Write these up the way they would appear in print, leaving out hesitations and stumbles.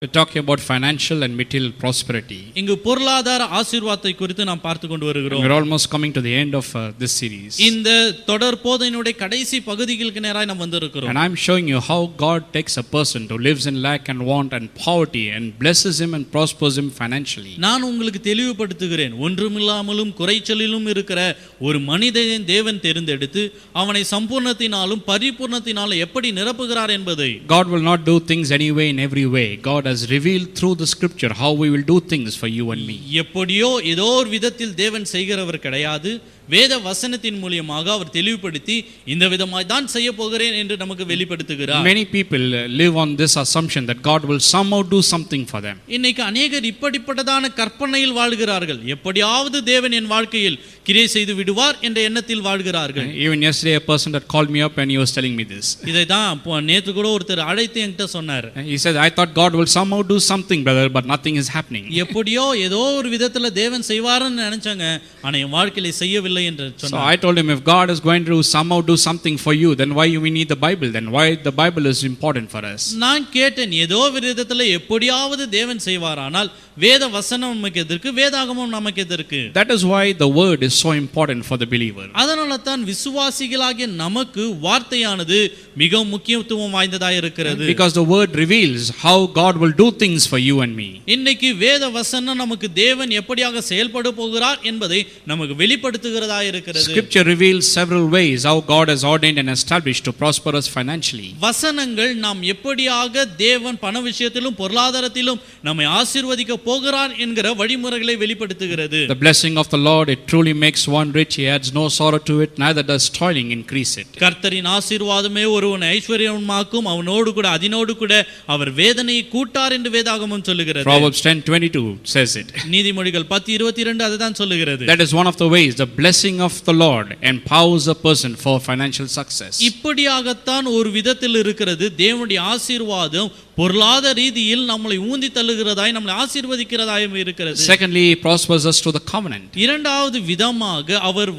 We're talking about financial and material prosperity. இங்கு பொருளாதார ஆசீர்வாதத்தை குறித்து நாம் பார்த்து கொண்டு வருகிறோம். We're almost coming to the end of this series. இந்த தொடர் போதனையுடைய கடைசி பகுதிகளுக்கு நேராக நாம் வந்திருக்கிறோம். And I'm showing you how God takes a person who lives in lack and want and poverty and blesses him and prospers him financially. நான் உங்களுக்கு தெளிவுபடுத்துகிறேன். ஒன்றுமில்லாமலும் குறைச்சலிலும் இருக்கிற ஒரு மனிதனை தேவன் தேர்ந்தெடுத்து அவனை சம்பூர்ணத்தினாலும் பரிபூர்ணத்தினாலும் எப்படி நிரப்புகிறார் என்பதை. God will not do things anyway in every way. God has revealed through the scripture how we will do things for you and me. எப்படியோ ஏதோ ஒரு விதத்தில் தேவன் செய்கிறவர் கிடையாது. வேத வசனத்தின் மூலமாக அவர் தெளிவுபடுத்தி இந்த விதமாய் தான் செய்ய போகிறேன் என்று நமக்கு வெளிப்படுத்துகிறார். Many people live on this assumption that God will somehow do something for them. இன்னைக்கு अनेகர் இப்படிப்பட்டதான கற்பனையில் வாழ்கிறார்கள். எப்படியாவது தேவன் என் வாழ்க்கையில் கிரியை செய்து விடுவார் என்ற எண்ணத்தில் வாழ்கிறார்கள். Even yesterday a person that called me up and he was telling me this. இதை தான் நேத்து கூட ஒருத்தர் அழைத்து என்கிட்ட சொன்னார். He said, I thought God will somehow do something, brother, but nothing is happening. எப்படியோ ஏதோ ஒரு விதத்துல தேவன் செய்வார்னு நினைச்சாங்க, ஆனா என் வாழ்க்கையில செய்யவில்லை என்று சொன்னார். So I told him, if God is going to somehow do something for you, then why we need the Bible? Then why the Bible is important for us? நான் கேட்டேன், ஏதோ விதத்துல எப்படியாவது தேவன் செய்வாரானால் வேத வசனம் நமக்கு எதற்கு, வேதாகமம் நமக்கு எதற்கு? That is why the word is so important for the believer. அதனால தான் விசுவாசிகளாகிய நமக்கு வார்த்தையானது மிக முக்கியத்துவம் வாய்ந்ததாக இருக்கிறது. Because the word reveals how God will do things for you and me. இன்னைக்கு வேத வசனம் நமக்கு தேவன் எப்படியாக செயல்பட போகிறார் என்பதை நமக்கு வெளிப்படுத்துகிறதா இருக்கிறது. Scripture reveals several ways how God has ordained and established to prosper us financially. வசனங்கள் நாம் எப்படியாக தேவன் பண விஷயத்திலும் பொருளாதாரத்திலும் நம்மை ஆசீர்வதிக்க போகிறார் என்கிற வழிமுறைகளை வெளிப்படுத்துகிறது. The blessing of the Lord, it truly makes one rich, he adds no sorrow to it, neither does toiling increase it. கர்த்தரின் ஆசீர்வாதமே ஒருவனை ஐஸ்வர்யமாக்கும், அவனோடு கூட அதினோடு கூட அவர் வேதனையை கூட்டார் என்று வேதாகமம் சொல்லுகிறது. Proverbs 10:22 says it. நீதிமொழிகள் 10:22 அதுதான் சொல்லுகிறது. That is one of the ways the blessing of the Lord empowers a person for financial success. இப்படியாகத்தான் ஒரு விதத்தில் இருக்கிறது. தேவனுடைய ஆசீர்வாதம் பொருளாதார ரீதியில் நம்மளை ஊந்தி தள்ளுகிறதாய், நம்மளை ஆசீர்வதிக்கிறதாய் இருக்கிறது. Secondly, he prospers us through the covenant. இரண்டாவது விதமாக அவர்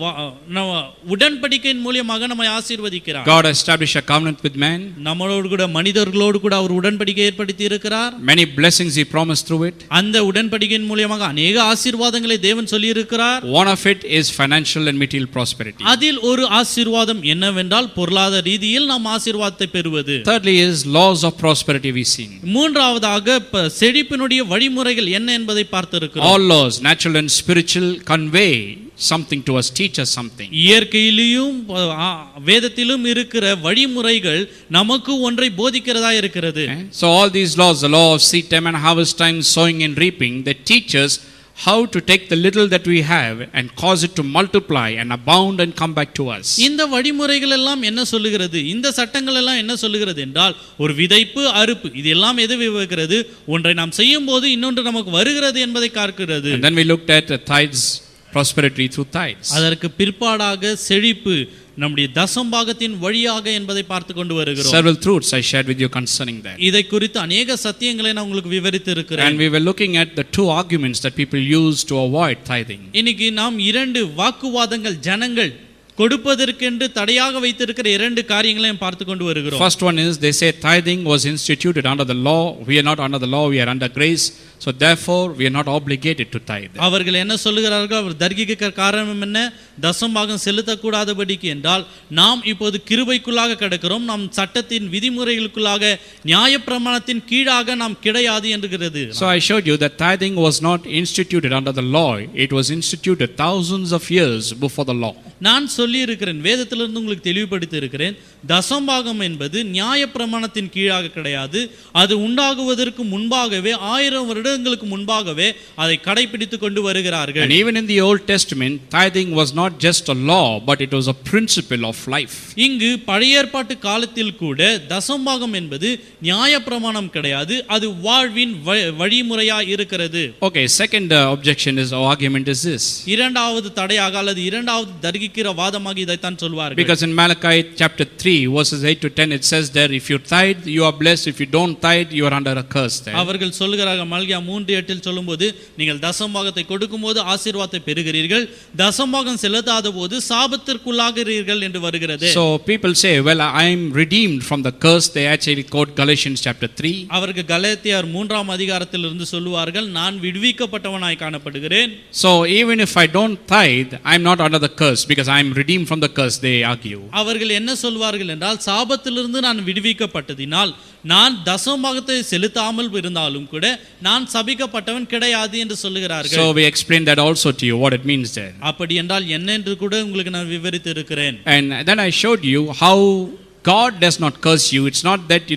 உடன்படிக்கையின் மூலமாக நம்மை ஆசீர்வதிக்கிறார். God established a covenant with man. நம்மளோடு கூட மனிதர்களோடு கூட அவர் உடன்படிக்கை ஏற்படுத்தி இருக்கிறார். Many blessings he promised through it. அந்த உடன்படிக்கையின் மூலமாக अनेक ஆசீர்வாதங்களை தேவன் சொல்லி இருக்கிறார். One of it is financial and material prosperity. அதில் ஒரு ஆசீர்வாதம் என்னவென்றால் பொருளாதார ரீதியில் நாம் ஆசீர்வாதத்தை பெறுவது. Thirdly is laws of prosperity we see. மூன்றாவதாக செழிப்பினுடைய வழிமுறைகள் என்ன என்பதை பார்த்திருக்கிறோம். All laws, natural and spiritual, convey something to us, teach us something. இயற்கையிலும் வேதத்திலும் இருக்கிற வழிமுறைகள் நமக்கு ஒன்றை போதிக்கிறதா இருக்கிறது. So all these laws, the law of seed time and harvest time, sowing and reaping, they teach us how to take the little that we have and cause it to multiply and abound and come back to us. இந்த வழிமுறைகள் எல்லாம் என்ன சொல்லுகிறது, இந்த சட்டங்கள் எல்லாம் என்ன சொல்லுகிறது என்றால், ஒரு விதைப்பு அறுப்பு இதெல்லாம் எது விவரிக்கிறது, ஒன்றை நாம் செய்யும் போது இன்னொன்று நமக்கு வருகிறது என்பதை காட்டுகிறது. And then we looked at tithes, prosperity through tithes. அதற்கு பிற்பாடாக செழிப்பு நம்முடைய தசம்பாகத்தின் வழியாக என்பதை பார்த்து கொண்டு வருகிறோம். Several truths I shared with you concerning that. இதை குறித்து अनेक சத்தியங்களை நான் உங்களுக்கு விவரித்து இருக்கிறேன். And we were looking at the two arguments that people use to avoid tithing. இன்னைக்கு நாம் இரண்டு வாக்குவாதங்கள் ஜனங்கள் கொடுப்பதற்கென்று தடையாக வைத்திருக்கிற இரண்டு காரியங்களையும் பார்த்து கொண்டு வருகிறோம். First one is they say tithing was instituted under the law. We are not under the law, we are under grace. So therefore we are not obligated to tithe. அவர்கள் என்ன சொல்லுகிறார்கள், அவர் தர்கிக்க காரணம் என்ன, தசம்பாகம் செலுத்தக்கூடாதபடிக்கு என்றால் நாம் இப்போது கிருபைக்குள்ளாக கிடக்கிறோம், நாம் சட்டத்தின் விதிமுறைகளுக்குள்ளாக நியாயப்பிரமாணத்தின் கீழாக நாம் கிடையாது என்கிறது. So I showed you that tithing was not instituted under the law. It was instituted thousands of years before the law. நான் சொல்லி இருக்கிறேன், வேதத்திலிருந்து உங்களுக்கு தெளிவுபடுத்தி இருக்கிறேன், தசம்பாகம் என்பது நியாயப்பிரமாணத்தின் கீழாக கிடையாது. அது உண்டாகுவதற்கு முன்பாகவே 1000 வருடங்களுக்கு முன்பாகவே அதை கடைபிடித்து கொண்டு வருகிறார்கள். And even in the Old Testament, tithing was not just a law, but it was a principle of life. இங்கு பழைய ஏற்பாட்டு காலத்தில் கூட தசம்பாகம் என்பது நியாயப்பிரமாணம் கிடையாது, அது வாழ்வின் வழிமுறையாய் இருக்கிறது. Okay, second objection is, or argument is this. இரண்டாவது தடையாக அல்லது இரண்டாவது தர்கிக்கிற வாதமாக இதைத்தான் சொல்வார்கள். Because in Malachi chapter 3 verses 8 to 10 it says there, if you tithe you are blessed, if you don't tithe you are under a curse there. அவர்கள் சொல்கிறார்கள், மல்கியா மலாகியா 3:8 சொல்லும்போது நீங்கள் தசமபாகத்தை கொடுக்கும்போது ஆசீர்வாதத்தை பெறுகிறீர்கள், தசமபாகம் செலுத்தாத போது சாபத்திற்குள்ளாகிறீர்கள் என்று வருகிறது. So people say, well, I am redeemed from the curse. They actually quote Galatians chapter 3. அவர்கள் கலாத்தியர் 3ஆம் அதிகாரத்திலிருந்து சொல்லுவார்கள், நான் விடுவிக்கப்பட்டவனாய் காணப்படுகிறேன். So even if I don't tithe, I am not under the curse because I am redeemed from the curse, they argue. அவர்கள் என்ன சொல்வார்கள் என்றால், சாபத்திலிருந்து நான் விடுவிக்கப்பட்டதினால் நான் தசமபாகத்தை செலுத்தாமல் இருந்தாலும் கூட நான் சபிக்கப்பட்டவன் கிடையாது என்று சொல்லுகிறார்கள். So we explained that also to you, what it means there. அப்படி என்றால் என்ன என்று கூட உங்களுக்கு நான் விவரித்து இருக்கிறேன். And then I showed you how God does not curse you. It's not that,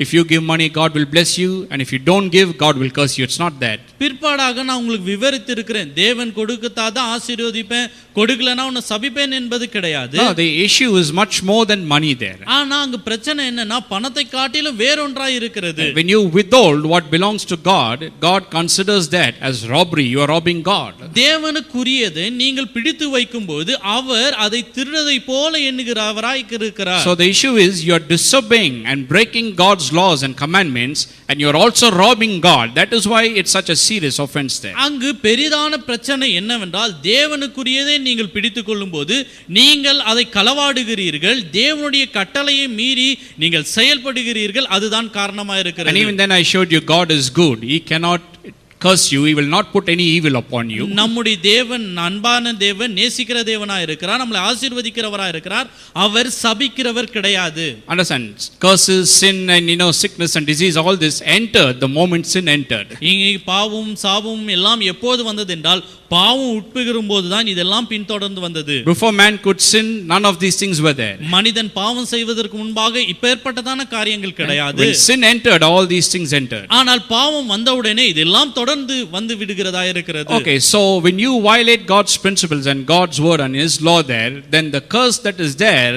if you give money, God will bless you, and if you don't give, God will curse you. It's not that. பிற்பாடாக நான் உங்களுக்கு விவரித்து இருக்கிறேன், தேவன் கொடுக்கத்தாதான் ஆசீர்வதிப்பேன், கொடுக்கலனா உன்னை சபிப்பேன் என்பது கிடையாது. No, the issue is much more than money there. ஆனா அங்க பிரச்சனை என்னன்னா பணத்தை காட்டிலும் வேறொன்றாய் இருக்கிறது. When you withhold what belongs to God, God considers that as robbery. You are robbing God. தேவனுக்குரியதை நீங்கள் பிடித்து வைக்கும்போது அவர் அதை திருடதை போல எண்ணுகிறவராய் இருக்கிறார். So the issue is you are disobeying and breaking God's laws and commandments, and you are also robbing God. That is why it's such a serious offense there. அங்கு பெரிதான பிரச்சனை என்னவென்றால், தேவனுக்குரியதை நீங்கள் பிடித்துக் கொள்ளும்போது நீங்கள் அதை களவாடுகிறீர்கள், தேவனுடைய கட்டளையை மீறி நீங்கள் செயல்படுகிறீர்கள். அதுதான் காரணமாக இருக்கிறது. And even then I showed you God is good. He cannot curse you. He will not put any evil upon you. நம்முடைய தேவன் அன்பான தேவன், நேசிக்கிற தேவனாய் இருக்கிறார், நம்மளை ஆசீர்வதிக்கிறவராய் இருக்கிறார். அவர் சபிக்கிறவர் கிடையாது. Understand? Curses, sin, and sickness and disease, all this entered the moment sin entered. இங்கே பாவம் சாபம் எல்லாம் எப்போது வந்தது என்றால், பாவம் உட்புகும்போது தான் இதெல்லாம் பின்தொடர்ந்து வந்தது. Before man could sin, none of these things were there. மனிதன் பாவம் செய்வதற்கு முன்பாக இப்பேற்பட்டதான காரியங்கள் கிடையாது. When sin entered, all these things entered. ஆனால் பாவம் வந்தவுடனே இதெல்லாம் தொடர்ந்து வந்து விடுகிறதா இருக்கிறது. Okay, so when you violate God's principles and God's word and his law there, then the curse that is there,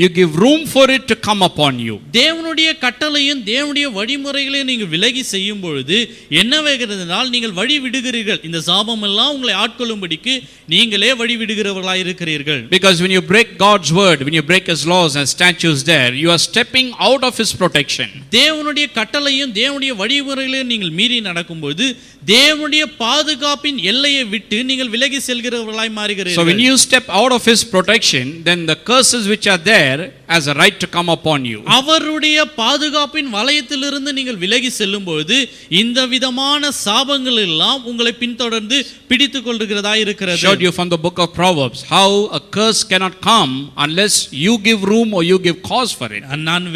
you give room for it to come upon you. தேவனுடைய கட்டளையும் தேவனுடைய வழிமுறைகளையும் நீங்கள் விலகி செய்யும் பொழுது என்னவாகிறதுனால் நீங்கள் வழி விடுகிறீர்கள். இந்த சாபம் எல்லாம் உங்களை ஆட்கொள்ளும்படிக்கு நீங்களே வழி விடுகிறவர்களாய் இருக்கிறீர்கள். Because when you break God's word, when you break his laws and statutes there, you are stepping out of his protection. தேவனுடைய கட்டளையும் தேவனுடைய வழிமுறைகளையும் நீங்கள் மீறி நடக்கும்போது தேவனுடைய பாதுகாப்பின் எல்லையை விட்டு நீங்கள் விலகி செல்கிறவர்களாய் மாறுகிறீர்கள். So when you step out of his protection, then the curses which are there has a right to come upon you. அவருடைய பாதுகாப்பின் வலயத்திலிருந்து நீங்கள் விலகி செல்லும்போது இந்த விதமான சாபங்கள் எல்லாம் உங்களை பின்தொடர்ந்து பிடித்துக் கொள்கிறதா இருக்கிறது. Showed you from the book of Proverbs how a curse cannot come unless you give room or you give cause for it. நான்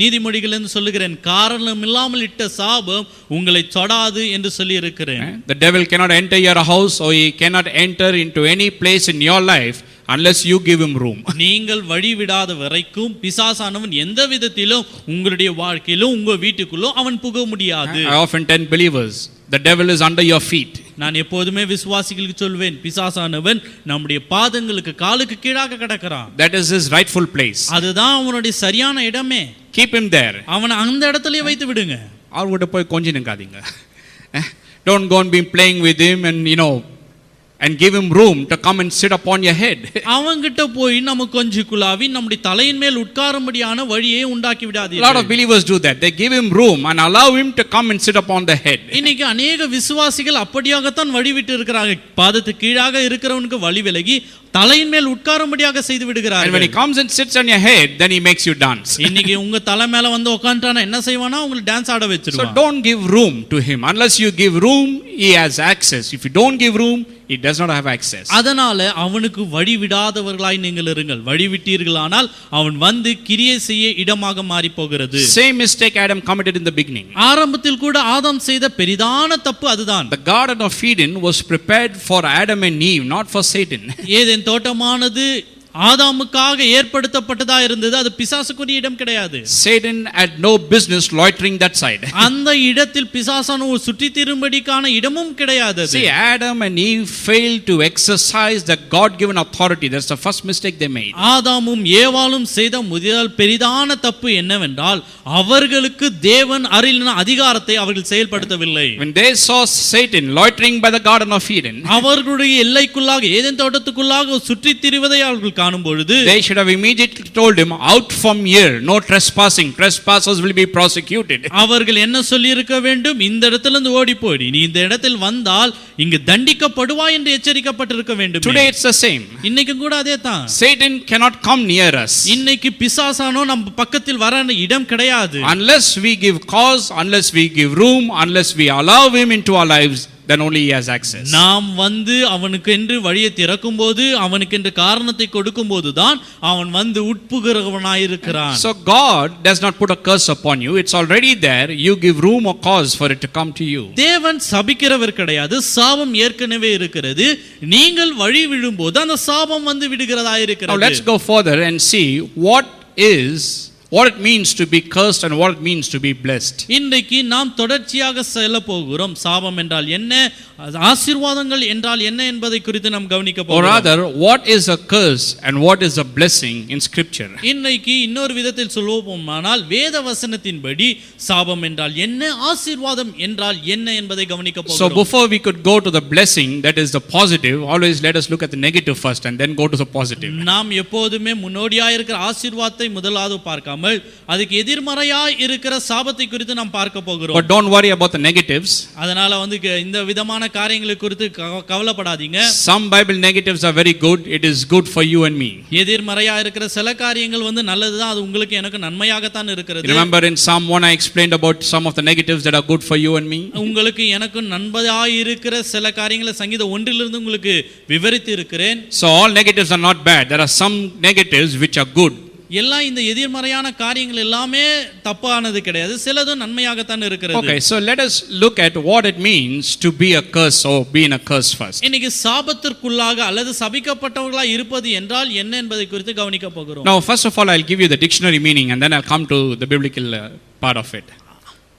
நீதிமொழிகள் என்று சொல்லுகிறேன், காரணம் இல்லாமல் இட்ட சாபம் உங்களை தொடாது என்று சொல்லி இருக்கிறேன். The devil cannot enter your house or he cannot enter into any place in your life unless you give him room. நீங்கள் வழி விடாத வரைக்கும் பிசாசானவன் எந்த விதத்திலும் உங்களுடைய வாழ்க்கையிலும் உங்க வீட்டுக்குள்ளோ அவன் புக முடியாது. I often tell believers, the devil is under your feet. நான் எப்போதுமே விசுவாசிகளுக்கு சொல்வேன், பிசாசானவன் நம்முடைய பாதங்களுக்கு காலுக்கு கீழாக கிடக்கிறான். That is his rightful place. அதுதான் அவனுடைய சரியான இடமே. Keep him there. அவனை அந்த இடத்துலயே வைத்து விடுங்க. அவர்கிட்ட போய் கொஞ்சம் நிக்காதீங்க. Don't go and be playing with him and give him room to come and sit upon your head. அவங்கிட்ட போய் நம்ம கொஞ்சம் குலாவி நம்முடைய தலையின் மேல் உட்காரும்படியான வழியை உண்டாக்கி விடாதீர்கள். A lot of believers do that. They give him room and allow him to come and sit upon the head. இன்னைக்கு अनेक விசுவாசிகள் அப்படியாகத்தான் வழி விட்டு இருக்கிறாங்க. பாதத்துக்கு கீழாக இருக்கிறவனுக்கு வழி விலகி தலையின் மேல் உட்காரும்படியாக செய்து விடுகிறார்கள். And when he comes and sits on your head, then he makes you dance. இன்னைக்கு உங்க தலை மேல வந்து உட்கார்ந்தானா என்ன செய்வானா உங்களுக்கு டான்ஸ் ஆட வெச்சிடுவான். So don't give room to him. Unless you give room, he has access. If you don't give room, he does not have access. அதனால அவனுக்கு வழி விடாதவர்களாய் நீங்கள் இருங்கள். வழி விட்டீர்களானால் அவன் வந்து கிரியை செய்ய இடமாக மாறி போகிறது. Same mistake Adam committed in the beginning. ஆரம்பத்தில் கூட ஆதாம் செய்த பெரிதான தப்பு அதுதான். The garden of Eden was prepared for Adam and Eve, not for Satan. Eden தோட்டமானது ஆதாமுக்காக ஏற்படுத்தப்பட்டதா இருந்தது, அது பிசாசுக்குரிய இடம் கிடையாது. Satan had no business loitering that side. அந்த இடத்தில் பிசாசான சுற்றி திரும்படிக்கான இடமும் கிடையாது. See, Adam and Eve failed to exercise the God given authority. That's the first mistake they made. ஆதாமும் ஏவாளும் செய்த முதல் பெரிதான தப்பு என்னவென்றால் அவர்களுக்கு தேவன் அருளின அதிகாரத்தை அவர்கள் செயல்படுத்தவில்லை. When they saw Satan loitering by the garden of Eden, அவர்களுடைய எல்லைக்குள்ளாக ஏதேன் தோட்டத்துக்குள்ளாக சுற்றி திரிவதை அவர்கள் காணும் பொழுது they should have immediately told him, out from here, no trespassing, trespassers will be prosecuted. அவர்கள் என்ன சொல்லி இருக்க வேண்டும்? இந்த இடத்திலிருந்து ஓடி போடி, நீ இந்த இடத்தில் வந்தால் இங்கு தண்டிக்கப்படுவாய் என்று எச்சரிக்கப்பட்டிருக்க வேண்டும். Today it's the same. இன்னைக்கு கூட அதே தான். Satan cannot come near us இன்னைக்கு பிசாசானோ நம்ம பக்கத்தில் வர இடம் கிடையாது. unless we give cause, unless we give room, unless we allow him into our lives, then only he has access. நாம் வந்து அவனுக்கு என்று வழியை திறக்கும்போது, அவனுக்கு என்று காரணத்தை கொடுக்கும்போது தான் அவன் வந்து உட்புகிறவனாய் இருக்கிறான். So God does not put a curse upon you, it's already there, you give room or cause for it to come to you. தேவன் சபிக்கிறவர் கிடையாது, சாபம் ஏற்கனவே இருக்கிறது. நீங்கள் வழி விழும்போது அந்த சாபம் வந்து விடுகிறதா Now இருக்கிறது. let's go further and see what it means to be cursed and what it means to be blessed. இன்றைக்கு நாம் தொடர்ச்சியாக செல்ல போகிறோம். சாபம் என்றால் என்ன, ஆசீர்வாதங்கள் என்றால் என்ன என்பதை குறித்து நாம் கவனிக்க Or போகிறோம். rather, what is a curse and what is a blessing in scripture? இன்னைக்கு இன்னொரு விதத்தில் சொல்லுவோமானால் வேத வசனத்தின்படி சாபம் என்றால் என்ன, ஆசீர்வாதம் என்றால் என்ன என்பதை கவனிக்க So போகிறோம். before we could go to the blessing, that is the positive, always let us look at the negative first and then go to the positive. நாம் எப்போதுமே முன்னோடியாய் இருக்கிற ஆசீர்வாதத்தை முதலாவது பார்க்காமல் அதுக்கு எதிர்மறையாய் இருக்கிற சாபத்தை குறித்து நாம் பார்க்க போகிறோம். But don't worry about the negatives. அதனால வந்து இந்த விதமான காரியங்களை குறித்து கவலைப்படாதீங்க. Some Bible negatives are very good. It is good for you and me. எதிர்மறையா இருக்கிற சில காரியங்கள் வந்து நல்லதுதான், அது உங்களுக்கு எனக்கு நன்மையாகத்தான் இருக்கிறது. Remember in Psalm 1 I explained about some of the negatives that are good for you and me. உங்களுக்கு எனக்கு நன்மையாய் இருக்கிற சில காரியங்களை சங்கீதம் 1 உங்களுக்கு விவரித்து இருக்கிறேன். So all negatives are not bad. There are some negatives which are good. எல்லாம் இந்த எதிர்மறையான காரியங்கள் எல்லாமே தப்பானது கிடையாது, சிலதும் நன்மையாகத்தான் இருக்கிறது. Okay, so let us look at what it means to be a curse or be in a curse first. இன்னைக்கு சாபத்திற்குள்ளாக அல்லது சபிக்கப்பட்டவர்களாய் இருப்பது என்றால் என்ன என்பதை குறித்து கவனிக்க போகிறோம். Now first of all I'll give you the dictionary meaning and then I'll come to the biblical part of it.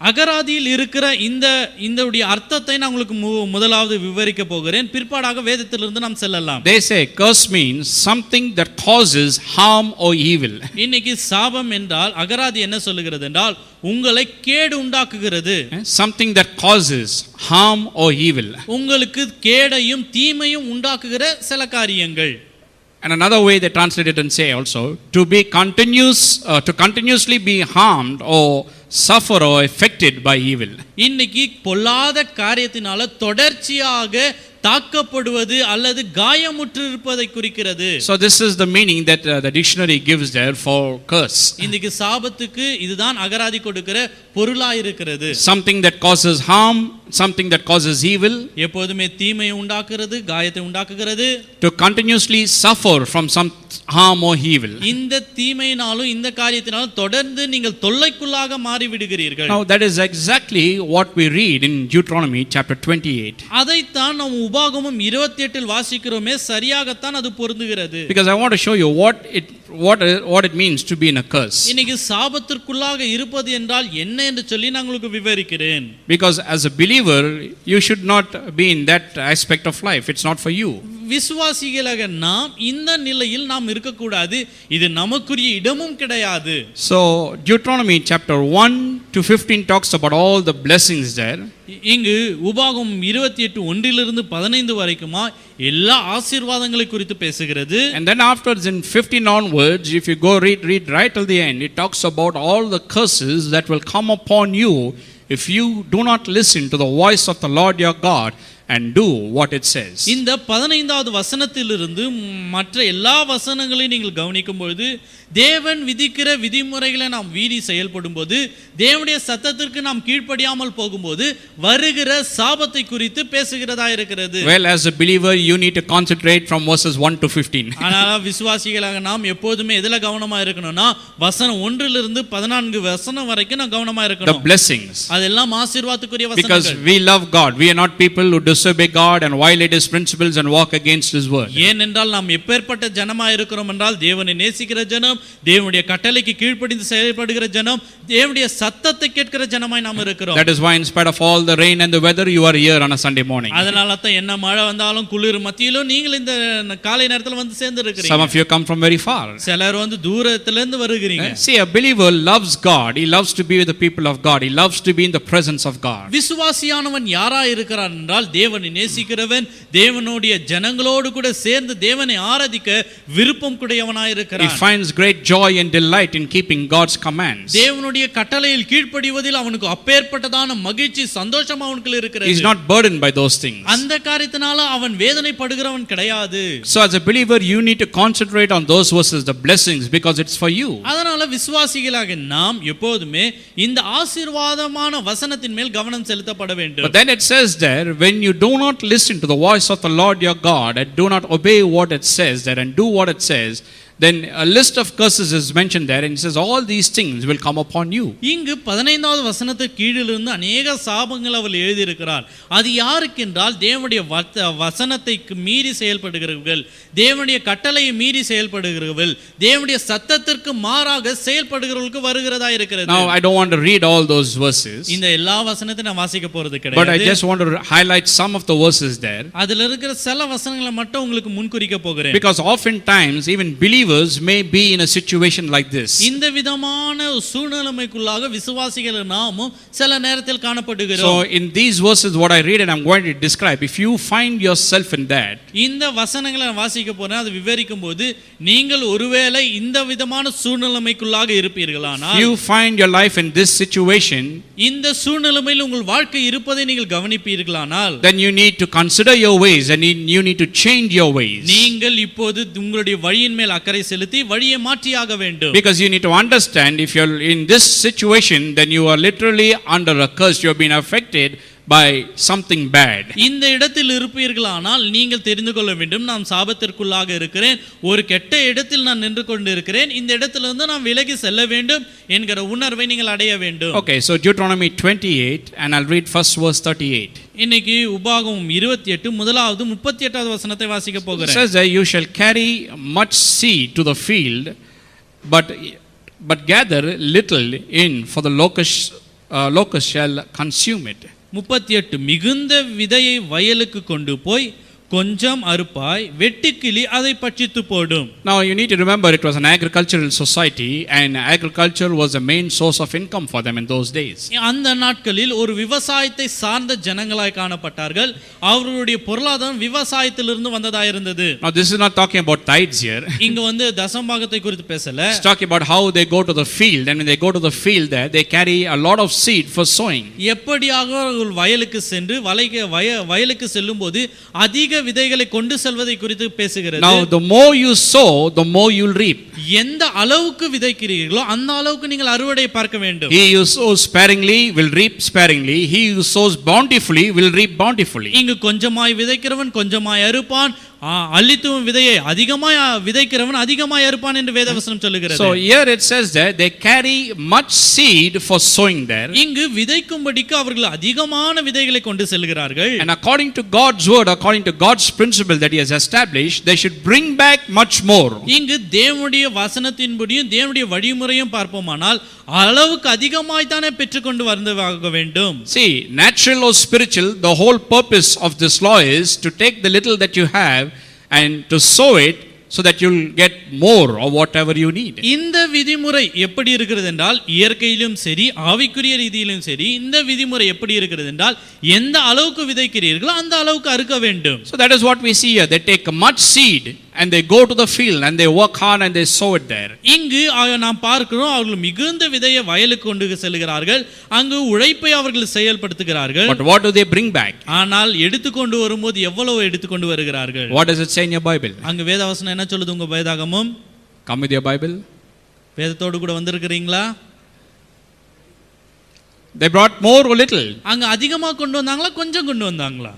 அகராதியில் இருக்கிற இந்த அர்த்தத்தை நான் உங்களுக்கு முதலாவது விவரிக்க போகிறேன், பிற்பாடாக வேதத்திலிருந்து நாம் செல்லலாம். They say curse means something that causes harm or evil. இன்னைக்கு சாபம் என்றால் அகராதி என்ன சொல்லுகிறது என்றால் உங்களை கேடு உண்டாக்குகிறது. Something that causes harm or evil. உங்களுக்கு கேடையும் தீமையும் உண்டாக்குகிற சில காரியங்கள். And another way they translate it and say also to continuously be harmed or suffer or affected by evil. இன்னைக்கு பொல்லாத காரியத்தினால தொடர்ச்சியாக தாக்கப்படுவது அல்லது காயமுற்றிருப்பதை குறிக்கிறது. So this is the meaning that the dictionary gives there for curse. இன்னைக்கு சாபத்துக்கு இதுதான் அகராதி கொடுக்கிற பொருளா இருக்கிறது. Something that causes harm, something that causes evil. எப்போதுமே தீமையை உண்டாக்குறது, காயத்தை உண்டாக்குகிறது. To continuously suffer from some harm or evil. இந்த தீமையினாலும் இந்த காரியத்தினாலும் தொடர்ந்து நீங்கள் தொல்லைக்குள்ளாக மாறி விடுகிறீர்கள். Now that is exactly what we read in Deuteronomy chapter 28. அதைத்தான் நாம் உபாகமம் 28 வாசிக்கிறோமே, சரியாகத்தான் அது பொருந்துகிறது. Because I want to show you what it means to be in a curse. இன்னைக்கு சாபத்திற்குள்ளாக இருப்பது என்றால் என்ன என்று சொல்லி நான் உங்களுக்கு விவரிக்கிறேன். Because as a believer you should not be in that aspect of life. It's not for you. விசுவாசிகளாக நாம் இந்த நிலையில் நாம் இருக்கக்கூடாது, இது நமக்குரிய இடமும் கிடையாது. So Deuteronomy chapter 1 to 15 talks about all the blessings there. இங்கு உபாகமம் 28 1 15 வரைக்குமா எல்லா ஆசீர்வாதங்களை குறித்து பேசுகிறது. And then afterwards in 15 onwards, if you go read right till the end, it talks about all the curses that will come upon you if you do not listen to the voice of the Lord your God and do what it says. இந்த 15வது வசனத்திலிருந்து மற்ற எல்லா வசனங்களையும் நீங்கள் கவனிக்கும் பொழுது தேவன் விதிக்கிற விதிமுறைகளை நாம் மீறி செயல்படும்போது, தேவனுடைய சத்தத்திற்கு நாம் கீழ்ப்படியாமல் போகும்போது வருகிற சாபத்தை குறித்து பேசுகிறதா இருக்கிறது. Well, as a believer you need to concentrate from verses 1 to 15. ஆனால் விசுவாசிகளாக நாம் எப்போதுமே எதில கவனமா இருக்கணும்னா வசனம் 1 14 வசனம் வரைக்கும் நாம் கவனமா இருக்கணும். The blessings. அதெல்லாம் ஆசீர்வாதத்துக்குரிய வசனங்கள். Because we love God. We are not people who disobey God and violate his principles and walk against his word. ஏனென்றால் நாம் எப்பேற்பட்ட ஜனமா இருக்கிறோம் என்றால் தேவனை நேசிக்கிற ஜனம், தேவனுடைய கட்டளைக்கு கீழ்ப்படிந்து செயல்படுகிற ஜனம், தேவனுடைய சத்தத்தை கேட்கிற ஜனமாய் நாம் இருக்கிறோம். That is why in spite of all the rain and the weather you are here on a Sunday morning. அதனால தான் என்ன மழை வந்தாலும் குளிர் மத்தியிலும் நீங்கள் இந்த காலை நேரத்துல வந்து சேர்ந்து இருக்கிறீங்க. Some of you come from very far. சிலர் வந்து தூரத்துல இருந்து வருகிறீங்க. See, a believer loves God. He loves to be with the people of God. He loves to be in the presence of God. விசுவாசியானவன் யாரா இருக்கிறான் என்றால் தேவனை நேசிக்கிறவன் தேவனுடைய ஜனங்களோடு கூட சேர்ந்து தேவனை ஆராதிக்க விருப்பம் கூடியவனாய் He இருக்கிறான். finds great joy and delight in keeping God's commands. தேவனுடைய கட்டளையில் கீழ்ப்படிவதில் அவனுக்கு அப்பேற்பட்டதான மகிழ்ச்சி சந்தோஷம் அவனுக்கு இருக்கிறது. He's not burdened by those things. அந்த காரியத்தினால அவன் வேதனைப்படுகிறவன் கிடையாது. So as a believer you need to concentrate on those verses, the blessings, because it's for you. அதனால விசுவாசிகளாக நாம் எப்போதுமே இந்த ஆசீர்வாதமான வசனத்தின் மேல் கவனம் செலுத்தப்பட வேண்டும். But then it says there, when you do not listen to the voice of the Lord your God and do not obey what it says there and do what it says, then a list of curses is mentioned there, and it says all these things will come upon you. இங்கு 15வது வசனத்துக்கு கீழிலிருந்து अनेक சாபங்கள் அவர் எழுதி இருக்கிறார். அது யாருக்கு என்றால் தேவனுடைய வசனத்தை மீறி செயல்படுகிறவர்கள், தேவனுடைய கட்டளையை மீறி செயல்படுகிறவர்கள், தேவனுடைய சத்தத்திற்கு மாறாக செயல்படுகிறவர்களுக்கு வருகிறதா இருக்கிறது. Now I don't want to read all those verses, இந்த எல்லா வசனத்தையும் நான் வாசிக்க போறது but I கிடையாது. just want to highlight some of the verses there, அதுல இருக்கிற சில வசனங்களை மட்டும் உங்களுக்கு முன்குறிக்க போகிறேன். because oftentimes even believers may be in a situation like this. இந்த விதமான சூழ்நிலைக்குள்ளாக விசுவாசிகள் நாமும் சில நேரத்தில் காணப்படுகிறோம். So in these verses what I read and I'm going to describe, if you find yourself in that, இந்த வசனங்களை நான் வாசிக்க போறேன், அது விவரிக்கும்போது நீங்கள் ஒருவேளை இந்த விதமான சூழ்நிலைக்குள்ளாக இருப்பீர்களானால், you find your life in this situation, இந்த சூழ்நிலையில் உங்கள் வாழ்க்கை இருப்பதை நீங்கள் கவனிப்பீர்களானால், then you need to consider your ways and you need to change your ways, நீங்கள் இப்போது உங்களுடைய வழியின் மேல் அக்கறை செலுத்தி வழியை மாற்றியாக வேண்டும். because you need to understand, if you're in this situation, then you are literally under a curse. You have been affected by something bad. இந்த இடத்தில் இருப்பீர்களானால் நீங்கள் தெரிந்து கொள்ள வேண்டும், நான் சாபத்திற்குள்ளாக இருக்கிறேன், ஒரு கெட்ட இடத்தில் நான் நின்று கொண்டு இருக்கிறேன், இந்த இடத்திலிருந்து நான் விலகி செல்ல வேண்டும் என்கிற உணர்வை நீங்கள் அடைய வேண்டும். Okay, so Deuteronomy 28, and I'll read first verse 38. இன்னைக்கு உபாகமம் 28 முதலாவது 38வது வசனத்தை வாசிக்க It போகிறேன். says that you shall carry much seed to the field, but gather little in, for the locust shall consume it. 38 மிகுந்த விதையை வயலுக்கு கொண்டு போய் கொஞ்சம் அறுப்பாய், வெட்டுக்கிளி அதை பட்சித்து போடும். Now you need to remember, it was an agricultural society, and agriculture was the main source of income for them in those days. அந்த நாட்களில் ஒரு விவசாயத்தை சார்ந்த ஜனங்களாய் காணப்பட்டார்கள். அவர்களுடைய பொருளாதாரம் விவசாயத்திலிருந்து வந்ததாக இருந்தது. Now this is not talking about tithes here. இங்க தசமபாகத்தை குறித்து பேசல. It's talking about how they go to the field, and when they go to the field there, they carry a lot of seed for sowing. எப்படியாக அவர்கள் வயலுக்கு சென்று வயலுக்கு செல்லும்போது அதிக விதைகளை கொண்டு செல்வதை குறித்து பேசுகிறது. Now the more you sow, the more you'll reap. எந்த அளவுக்கு விதைக்கிறீர்களோ அந்த அளவுக்கு நீங்கள் அறுவடை பார்க்க வேண்டும். He who sows sparingly will reap sparingly. He who sows bountifully will reap bountifully. இங்கு கொஞ்சமாய் விதைக்கிறவன் கொஞ்சமாய் அறுப்பான், அள்ளித்துவம் விதையை அதிகமாய் விதைக்கிறவன் அதிகமாய் அறுப்பான் என்று வேதவசனம் சொல்லுகிறது. So here it says that they carry much seed for sowing there. இங்கு விதைக்கும்படிக்கு அவர்கள் அதிகமான விதைகளை கொண்டு செல்கிறார்கள். And according to God's word, according to God's principle that he has established, they should bring back much more. இங்கு தேவனுடைய வசனத்தின்படியும் தேவனுடைய வழிமுறையும் பார்ப்போமானால் அளவுக்கு அதிகமாய் தானே பெற்றுக்கொண்டு வந்ததாக வேண்டும். See, natural or spiritual, the whole purpose of this law is to take the little that you have and to sow it so that you'll get more of whatever you need. இந்த விதிமுறை எப்படி இருக்கிறது என்றால், இயற்கையிலும் சரி ஆவிக்குரிய ரீதியிலும் சரி, இந்த விதிமுறை எப்படி இருக்கிறது என்றால், எந்த அளவுக்கு விதைக்கிறீர்களோ அந்த அளவுக்கு அறுக்க வேண்டும். So that is what we see here. They take much seed and they go to the field and they work hard and they sow it there. இங்கு நாம் பார்க்கிறோம், அவர்கள் மிகுந்த விதையை வயலுக்கு கொண்டு செல்கிறார்கள், அங்கு உழைப்பை அவர்கள் செயல்படுத்துகிறார்கள். But what do they bring back? ஆனால் எடுத்துக்கொண்டு வரும்போது எவ்வளவு எடுத்துக்கொண்டு வருகிறார்கள்? What does it say in your Bible? அங்கு வேதவசனம் என்ன சொல்லுது உங்க வேதாகமம்? Come with your Bible. வேதத்தோடு கூட வந்திருக்கிறீங்களா? They brought more or little? அங்க அதிகமா கொண்டு வந்தாங்களா கொஞ்சம் கொண்டு வந்தாங்களா?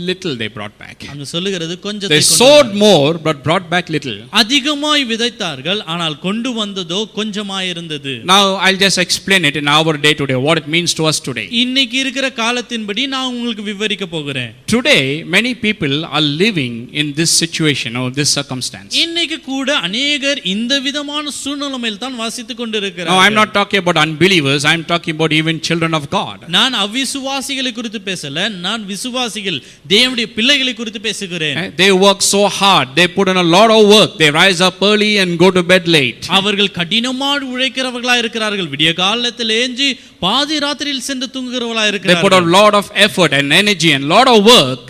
Little they brought back. அங்க சொல்லுகிறது கொஞ்சத்தை They sowed more but brought back little. அதிகமாய் விதைத்தார்கள், ஆனால் கொண்டு வந்ததோ கொஞ்சமாய் இருந்தது. Now I'll just explain it in our day today, what it means to us today. இன்னைக்கு இருக்கிற காலத்தின்படி நான் உங்களுக்கு விவரிக்க போகிறேன். Today many people are living in this situation or this circumstance. இன்னைக்கு கூட अनेகர் இந்த விதமான சூழ்நிலையில் தான் வாசித்துக் கொண்டிருக்கிறார்கள். Now I'm not talking about unbelievers, I'm talking about even children of God. நான் அவிசுவாசிகளை குறித்து பேசல, நான் விசுவாசிகள் தேவனுடைய பிள்ளைகளை குறித்து பேசுகிறேன். They work so hard, they put in a lot of work, they rise up early and go to bed late. அவர்கள் கடினமாக உழைக்கிறவர்களா இருக்கிறார்கள். விடிய காலத்தில் ஏஞ்சி பாதி ராத்திரியில் சென்று தூங்குகிறவர்களா They put இருக்கிறார்கள். a lot of effort and energy and lot of work.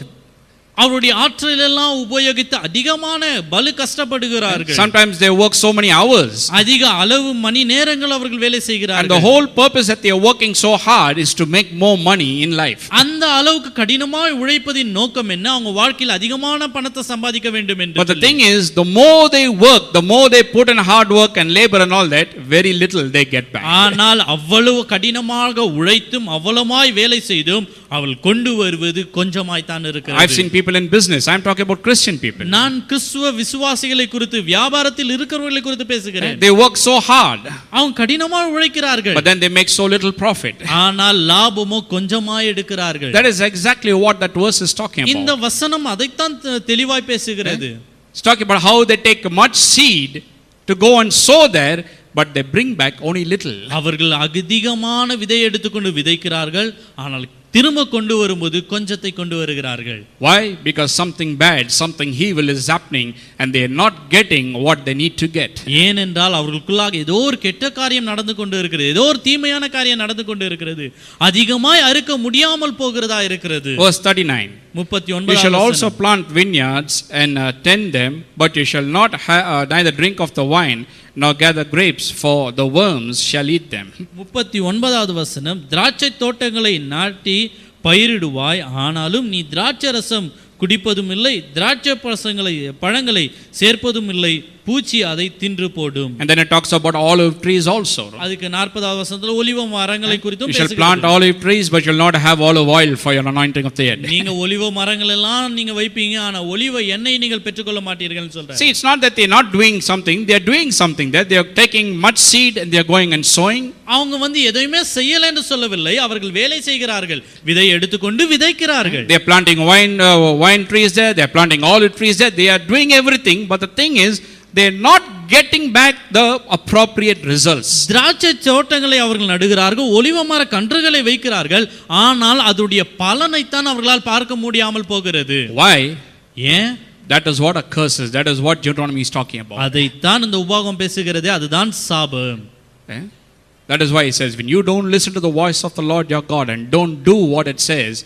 அவருடைய ஆற்றல் எல்லாம் உபயோகித்து அதிகமான பலு கஷ்டப்படுகிறார்கள். Sometimes they work so many hours. அதிக அளவு மணி நேரங்கள் அவர்கள் வேலை And the செய்கிறார்கள். whole purpose that they are working so hard is to make more money in life. அந்த அளவுக்கு கடினமாய் உழைப்பதின் நோக்கம் என்ன? அவங்க வாழ்க்கையில் அதிகமான பணத்தை சம்பாதிக்க வேண்டும் என்று. But the thing is, the more they work, the more they put in hard work and labor and all that, very little they get back. ஆனால் அவ்வளவு கடினமாக உழைத்தும் அவ்வளமாய் வேலை செய்தும் அவள் கொண்டு வருவது கொஞ்சமாய் தான் I've இருக்கிறது. seen people in business. I'm talking about Christian people. நான் கிறிஸ்துவ விசுவாசிகளை குறித்து, வியாபாரத்தில் இருக்கிறவர்களை குறித்து பேசுகிறேன். They work so hard, அவங்க கடினமாக உழைக்கிறார்கள். but then they make so little profit. ஆனால் லாபமோ கொஞ்சமாய் எடுக்கிறார்கள். That is exactly what that verse is talking இந்த about. வசனம் அதைத்தான் தெளிவாய் பேசுகிறது. It's talking about how they take much seed to go and sow there, but they bring back only little. அவர்கள் அதிகமான விதை எடுத்துக்கொண்டு விதைக்கிறார்கள், ஆனால் திரும்ப கொண்டு வரும்போது கொஞ்சத்தை கொண்டு வருகிறார்கள். Why? Because something bad, something evil is happening and they are not getting what they need to get. ஏனென்றால் அவர்களுக்குள்ளாக ஏதோ ஒரு கெட்ட காரியம் நடந்து கொண்டு இருக்கிறது, ஏதோ ஒரு தீமையான காரியம் நடந்து கொண்டு இருக்கிறது, அதிகமாய் அறுக்க முடியாமல் போகிறதா இருக்கிறது. Verse 39. You shall also plant vineyards and tend them, but you shall not neither drink of the wine nor gather grapes, for the worms shall eat them. 39வது வசனம், திராட்சை தோட்டங்களை நாட்டி பயிரிடுவாய், ஆனாலும் நீ திராட்சை ரசம் குடிப்பதும் இல்லை, திராட்சை பழங்களை சேர்ப்பதும் இல்லை, பூச்சி அதை தின்று போடும். And then it talks about olive trees also. அதுக்கு 40வது வசனத்துல ஒலிவ மரங்களை குறித்தும் You shall plant olive trees, but you will not have olive oil for your anointing of the head. நீங்க ஒலிவ மரங்கள் எல்லாம் நீங்க வைப்பீங்க, ஆனா ஒலிவ எண்ணெய் நீங்கள் பெற்றுக்கொள்ள மாட்டீர்கள்னு சொல்றாங்க. See, it's not that they are not doing something, they are doing something, that they are taking much seed and they are going and sowing. அவங்க எதையுமே செய்யல என்று சொல்லவில்லை, அவர்கள் வேலை செய்கிறார்கள், விதை எடுத்துக்கொண்டு விதைக்கிறார்கள். They are planting wine trees there, they are planting olive trees there, they are doing everything, but the thing is, they are not getting back the appropriate results. திராட்சை தோட்டங்களை அவர்கள் நடுகிறார்கள், ஒலிவ மர கன்றுகளை வைக்கிறார்கள், ஆனால் அதுடைய பலனை தான் அவர்களால் பார்க்க முடியாமல் போகிறது. Why? ஏன்? That is what a curse is. That is what Deuteronomy is talking about. அதைத்தான் இந்த உபாகம் பேசுகிறது, அதுதான் சாபம். That is why he says, when you don't listen to the voice of the Lord your God and don't do what it says,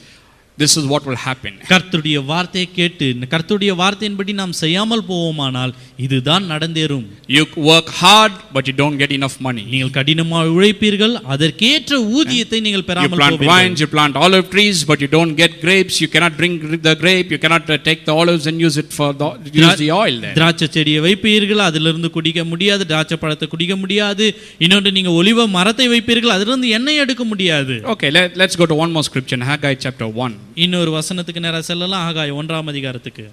this is what will happen. கர்த்தருடைய வார்த்தையை கேட்டு கர்த்தருடைய வார்த்தையின்படி நாம் செய்யாமல் போவோமானால் இதுதான் நடந்தேறும். You work hard but you don't get enough money. நீங்கள் கடினமாக உழைப்பீர்கள், அதற்கேற்ற ஊதியத்தை நீங்கள் பெறாமல் போவீர்கள். You plant போவீர்கள். vines, you plant olive trees, but you don't get grapes. You cannot drink the grape, you cannot take the olives and use it for use the oil there. திராட்சை செடியை வைப்பீர்கள், அதிலிருந்து குடிக்க முடியாது, திராட்சை பழத்தை குடிக்க முடியாது. இன்னொன்று நீங்க ஒலிவ மரத்தை வைப்பீர்கள், அதிலிருந்து எண்ணெய் எடுக்க முடியாது. Okay, let's go to one more scripture, Haggai chapter 1. இன்னொரு வசனத்துக்கு நேரா செல்லலாம். ஆகாய் 1ஆம் அதிகாரத்துக்கு.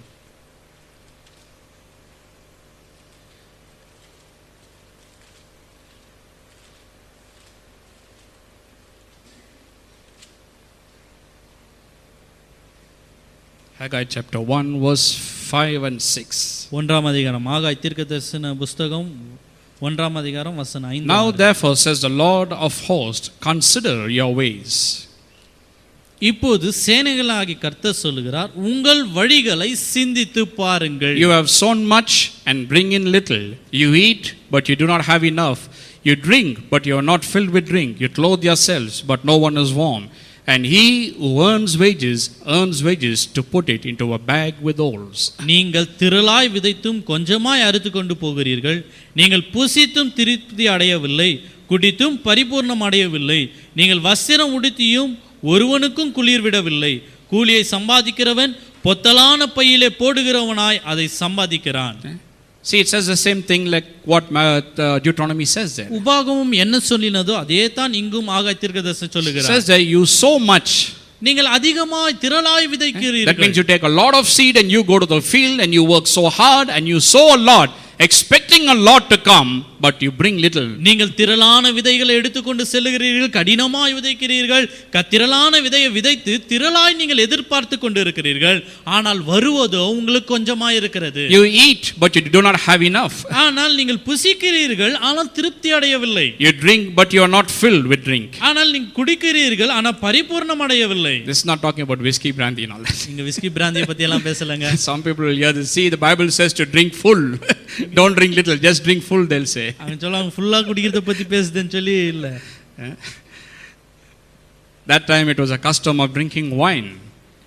Haggai chapter 1 verse 5 and 6. 1ஆம் அதிகாரம், ஆகாய் தீர்க்கதரிசன புத்தகம் 1ஆம் அதிகாரம் வசனம் 5. Now therefore says the Lord of hosts, consider your ways. இப்போது சேனைகளாகிய கர்த்தர் சொல்லுகிறார், உங்கள் வழிகளை சிந்தித்து பாருங்கள். You have sown much and bring in little. You eat, but you do not have enough. You drink, but you are not filled with drink. You clothe yourselves, but no one is warm. And he who earns wages to put it into a bag with holes. நீங்கள் திரளாய் விதைத்தும் கொஞ்சமாய் அறுத்து கொண்டு போகிறீர்கள். நீங்கள் புசித்தும் திருப்தி அடையவில்லை, குடித்தும் பரிபூர்ணம் அடையவில்லை. நீங்கள் வஸ்திரம் உடுத்தியும் ஒருவனுக்கும் குளிர் விடவில்லை. கூலியை சம்பாதிக்கிறவன் பொத்தலான பையிலே போடுகிறவனாய் அதை சம்பாதிக்கிறான். See, it says the same thing like what Deuteronomy says there. உபாகமும் என்ன சொல்லினதோ அதே தான் இங்கும் ஆகாய் தீர்க்கதரிசி சொல்லுகிறார். It says that you sow much. நீங்கள் அதிகமாய் திரளாய் விதைக்கிறீர்கள். That means you take a lot of seed and you go to the field and you work so hard and you sow a lot expecting a lot to come, but you bring little. நீங்கள் திரளான விதைகளை எடுத்துக்கொண்டு செல்லுகிறீர்கள், கடினமாய் விதைக்கிறீர்கள், திரளான விதையை விதைத்து திரளாய் நீங்கள் எதிர்பார்த்து கொண்டு இருக்கிறீர்கள், ஆனால் வருவதோ உங்களுக்கு கொஞ்சமாய் இருக்கிறது. You eat, but you do not have enough. ஆனால் நீங்கள் புசிக்கிறீர்கள், ஆனால் திருப்தி அடையவில்லை. You drink, but you are not filled with drink. ஆனால் நீங்கள் குடிக்கிறீர்கள், ஆனால் பரிபூர்ணம் அடையவில்லை. This is not talking about whiskey, brandy and all that. நீங்க விஸ்கி பிராந்தியை பத்தி எல்லாம் பேசலங்க. Some people will hear this. See, the Bible says to drink full. Don't drink little, just drink full, they'll say. அவங்க சொல்லுவாங்க ஃபுல்லா குடிக்கிறத பத்தி பேசுதுன்னு சொல்லி இல்ல. That time it was a custom of drinking wine.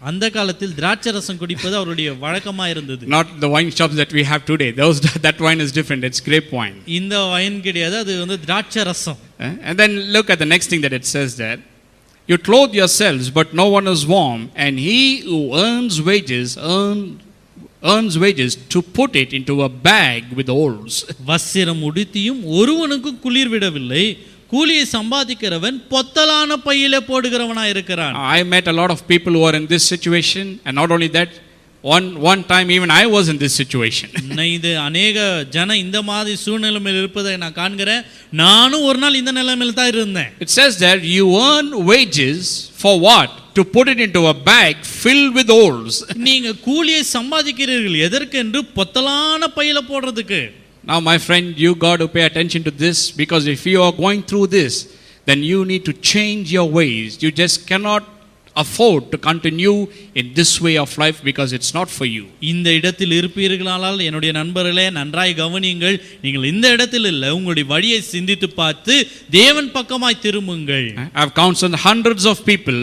அந்த காலத்தில் திராட்சை ரசம் குடிப்பது அவருடைய வழக்கமா இருந்தது. Not the wine shops that we have today. That wine is different. It's grape wine. இந்த வைன் கிடையாது, அது வந்து திராட்சை ரசம். And then look at the next thing that it says there. You clothe yourselves, but no one is warm, and he who earns wages to put it into a bag with holes. வஸ்திரம் உடுத்தியும் ஒருவனுக்கும் குளிர் விடவில்லை, கூலியை சம்பாதிக்கிறவன் பொத்தலான பையிலே போடுகிறவனா இருக்கிறான். I met a lot of people who are in this situation, and not only that, one time even I was in this situation. இது अनेक ஜன இந்த மாதிரி சூழ்நிலையில் இருப்பதை நான் காண்கிறேன். நானும் ஒரு நாள் இந்த நிலைமையில தான் இருந்தேன். It says that you earn wages for what? To put it into a bag filled with holes. நீங்க கூலியை சம்பாதிக்கிறீர்கள் எதற்கென்று பொத்தலான பையில போடுறதுக்கு. Now my friend, you got to pay attention to this, because if you are going through this, then you need to change your ways. You just cannot afford to continue in this way of life, because it's not for you. இந்த இடத்தில் இருப்பீர்களானால் என்னுடைய நண்பர்களே நன்றாய் கவனியுங்கள். நீங்கள் இந்த இடத்தில் இல்ல, உங்களுடைய வழியை சிந்தித்து பார்த்து தேவன் பக்கமாய் திரும்புங்கள். I have counseled hundreds of people,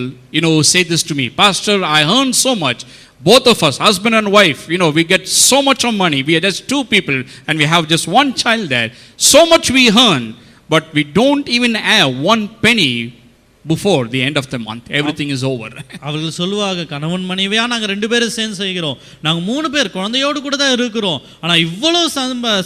who say this to me. Pastor, I earn so much. Both of us, husband and wife, we get so much of money. We are just two people and we have just one child there. So much we earn, but we don't even have one penny before the end of the month. Everything is over. அவர்கள் சொல்லுவாங்க, கணவன் மனைவியா நாங்க ரெண்டு பேரும் சேர்ந்து செய்கிறோம், நாங்க 3 பேர் குழந்தையோடு கூட தான் இருக்கிறோம், ஆனா இவ்வளவு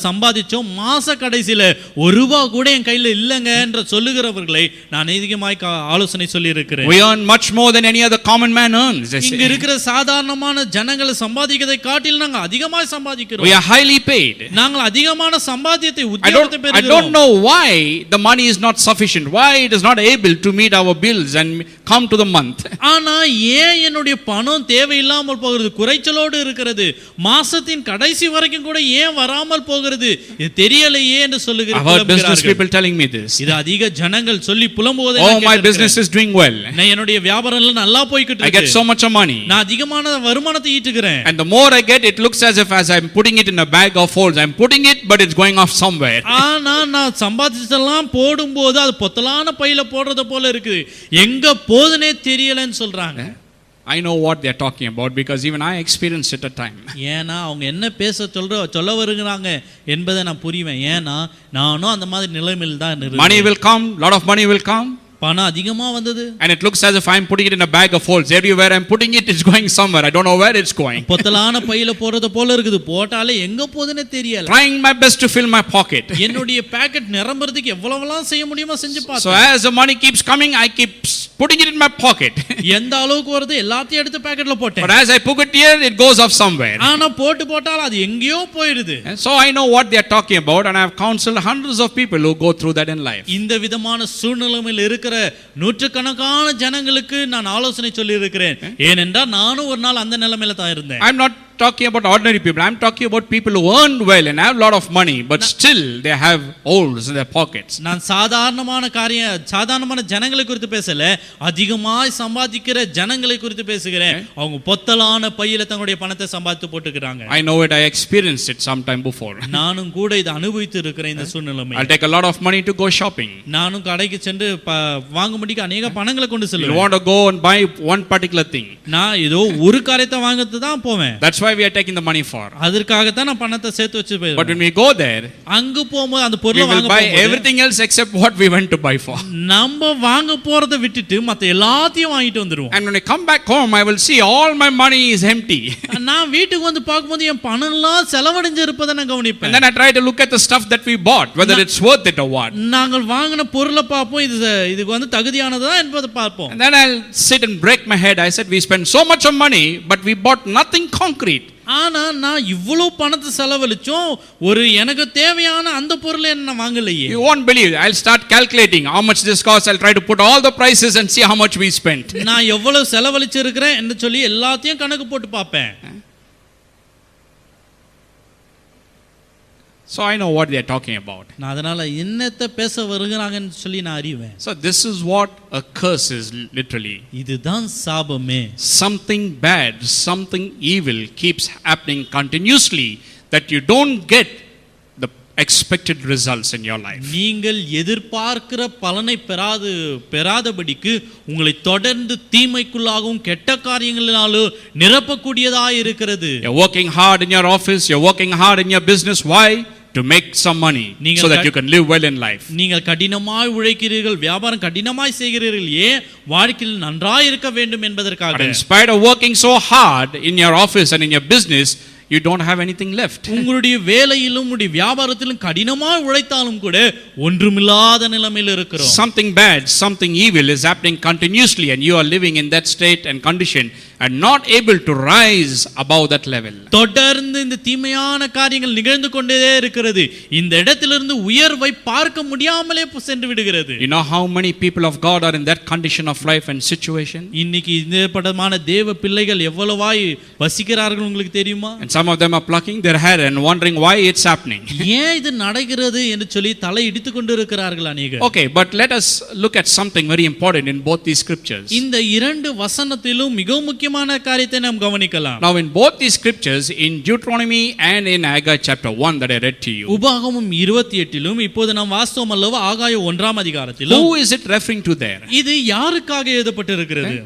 சம்பாதிச்சோம், மாச கடைசியில ₹1 கூட என் கையில இல்லங்க என்று சொல்லுகிறவர்களை நான் அதிகமாய் ஆலோசனை சொல்லி இருக்கிறேன். We earn much more than any other common man earns. இங்க இருக்கிற சாதாரணமான ஜனங்களை சம்பாதிக்கிறதை காட்டிலும் நாங்க அதிகமாய் சம்பாதிக்கிறோம். We are highly paid. நாங்கள் அதிகமான சம்பாத்தியத்தை உத்தியோகத்தை பெறுகிறோம். I don't know why the money is not sufficient. Why it is not able to meet our bills and come to the month. ஆனா ஏன் என்னுடைய பணம் தேவையில்லாமல் போகிறது, குறைச்சலோடு இருக்கிறது, மாசத்தின் கடைசி வரைக்கும் கூட ஏன் வராமல் போகிறது, இது தெரியலையே என்று சொல்லுகிறார்கள். Our business people telling me this. இது அதிக ஜனங்கள் சொல்லி புலம்புவதை Oh, my business is doing well. என்னுடைய வியாபாரம் எல்லாம் நல்லா போயிட்டு இருக்கு. I get so much of money. நான் அதிகமான வருமானத்தை ஈட்டுகிறேன். And the more I get, it looks as if as I'm putting it in a bag of holes. I'm putting it, but it's going off somewhere. ஆனா நான் சம்பாதிச்சதெல்லாம் போடும்போது அது பொத்தலான பையில போடுறது போல இருக்கு, எங்க போதுனே தெரியலன்னு சொல்றாங்க. I know what they are talking about, because even I experienced it at time. ஏனா அவங்க என்ன சொல்ல வருகிறாங்க என்பதை நான் புரிவேன். ஏனா நானும் அந்த மாதிரி நிலைமையில் தான் இருந்தேன். Money will come, lot of money will come. பணம் அதிகமா வந்தது. And it looks as if I'm putting it in a bag of holes. Everywhere I'm putting it, it's going somewhere. I don't know where it's going. பொத்தலான பையில போறது போல இருக்குது, போட்டாலே எங்க போதுனே தெரியல. Trying my best to fill my pocket. என்னுடைய packet நிரம்பறதுக்கு எவ்வளவுலாம் செய்ய முடியுமோ செஞ்சு பார்த்தேன். So as the money keeps coming, I keep putting it in my pocket. எந்த அளவுக்கு வருது எல்லாத்தையும் எடுத்து பாக்கெட்ல போட்டேன். But as I put it here, it goes off somewhere. ஆனா போட்டால அது எங்கேயோ போயிடுது. So I know what they are talking about, and I have counseled hundreds of people who go through that in life. இந்த விதமான சூழ்நிலையில் இருக்கிற நூற்றுக்கணக்கான ஜனங்களுக்கு நான் ஆலோசனை சொல்லி இருக்கிறேன். ஏனென்றால் நானும் ஒரு நாள் அந்த நிலைமையில தான் இருந்தேன். I'm not talking about ordinary people. I'm talking about people who earn well and have a lot of money, but still they have holes in their pockets. நான் சாதாரணமான ஜனங்களை குறித்து பேசல, அதிகமாய் சம்பாதிக்கிற ஜனங்களை குறித்து பேசுகிறேன். அவங்க பொத்தலான பையில தங்களுடைய பணத்தை சம்பாதித்து போட்டுக்கிறாங்க. I know it. I experienced it sometime before. நானும் கூட இதை அனுபவித்து இருக்கிறேன் இந்த சூழ்நிலையை. I'll take a lot of money to go shopping. நானும் கடைக்கு சென்று வாங்கும்படிக்கு அநேக பணங்களை கொண்டு செல்வேன். You want to go and buy one particular thing. நான் ஏதோ ஒரு காரியத்தை வாங்குறது தான் போவேன். That's why we are taking the money for. அதற்காக தான் நான் பணத்தை சேர்த்து வச்சு போறேன். But when we go there, அங்க போகும்போது அந்த பொருளை we will buy everything else except what we went to buy for. நம்ம வாங்க போறதை விட்டுட்டு மத்த எல்லாத்தையும் வாங்கிட்டு வந்துருவோம். And when I come back home, I will see all my money is empty. நான் வீட்டுக்கு வந்து பாக்கும்போது என் பணம் எல்லாம் செலவடைஞ்சு இருப்பதை நான் கவனிப்பேன். And then I try to look at the stuff that we bought, whether it's worth it or what. நாங்கள் வாங்கின பொருளை பார்ப்போம், இதுக்கு வந்து தகுதியானதா என்பதை பார்ப்போம். And then I'll sit and break my head. I said, we spent so much of money, but we bought nothing concrete. ஆனா நான் இவ்வளவு பணத்தை செலவழிச்சோம் ஒரு எனக்கு தேவையான அந்த பொருளை என்ன வாங்கலையே. You won't believe. I'll start calculating how much this costs. I'll try to put all the prices and see how much we spent. நான் எவ்வளவு செலவழிச்சிருக்கிறேன் என்று சொல்லி எல்லாத்தையும் கணக்கு போட்டு பார்ப்பேன். So I know what they are talking about. நான் அதனால என்னத்தை பேச வருகிறாங்கன்னு சொல்லி நான் அறிவேன். So this is what a curse is literally. இதுதான் சாபமே. Something bad, something evil keeps happening continuously that you don't get the expected results in your life. நீங்கள் எதிர்பார்க்கிற பலனை பெறாதபடிக்கு உங்களை தொடர்ந்து தீமைக்குள்ளாகவும் கெட்ட காரியங்களினாலும் நிரப்பக்கூடியதாய் இருக்கிறது. You're working hard in your office, you're working hard in your business. Why? To make some money so that you can live well in life. நீங்கள் கடினமாய் உழைக்கிறீர்கள், வியாபாரம் கடினமாய் செய்கிறீர்கள், ஏன் வாழ்க்கையில் நன்றாய் இருக்க வேண்டும் என்பதற்காக. But in spite of working so hard in your office and in your business, you don't have anything left. உங்களுடைய வேலையிலும் உங்களுடைய வியாபாரத்திலும் கடினமாய் உழைத்தாலும் கூட ஒன்றுமில்லாத நிலைமையில் இருக்கிறோம். Something bad, something evil is happening continuously and you are living in that state and condition and not able to rise above that level. தொடர்ந்து இந்த தீமையான காரியங்கள் நிகழ்ந்து கொண்டே இருக்கிறது. இந்த இடத்திலிருந்து உயர்வை பார்க்க முடியாமலே சென்று விடுகிறது. You know how many people of God are in that condition of life and situation? இன்னைக்கு இந்த படமான தேவ பிள்ளைகள் எவ்வளவாய் வசிக்கிறார்கள் உங்களுக்கு தெரியுமா? And some of them are plucking their hair and wondering why it's happening. ஏன் இது நடக்கிறது என்று சொல்லி தலை இடித்து கொண்டு இருக்கிறார்கள் அநேகர். Okay, but let us look at something very important in both these scriptures. இந்த இரண்டு வசனத்திலும் மிக முக்கியமான காரியத்தை நாம் கவனிக்கலாம். Now in both these scriptures, in Deuteronomy and in Haggai chapter 1 that I read to you, உபாகமம் 28லும் இப்போது நாம் வாசித்தோம் அல்லவா ஆகாய 1ஆம் அதிகாரத்திலும், who is it referring to there? இது யாருக்காக எழுதப்பட்டிருக்கிறது?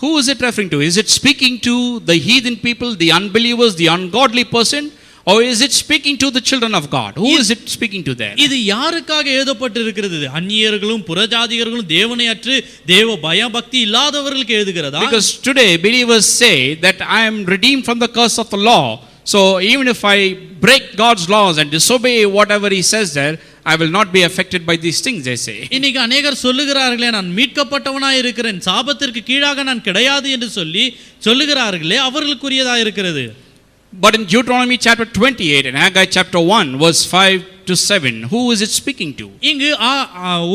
Who is it referring to? Is it speaking to the heathen people, the unbelievers, the ungodly person? Or is it speaking to the children of God? Who is it speaking to there? இது யாருக்காக எழுதப்பட்டிருக்கிறது? அந்நியர்களும் புறஜாதிகளும் தேவனை அற்று தேவ பயபக்தி இல்லாதவர்களுக்கு எழுதுகிறதா? Because today believers say that I am redeemed from the curse of the law. So even if I break God's laws and disobey whatever he says there, I will not be affected by these things, they say. இன்னைக்கு अनेகர் சொல்லுகிறார்களே நான் மீட்கப்பட்டவனாய் இருக்கிறேன், சாபத்திற்கு கீழாக நான் கிடையாது என்று சொல்லுகிறார்களே அவர்களுக்குரியதா இருக்கிறது. But in Deuteronomy chapter 28 and Haggai chapter 1 verse 5 to 7, who is it speaking to? இங்கு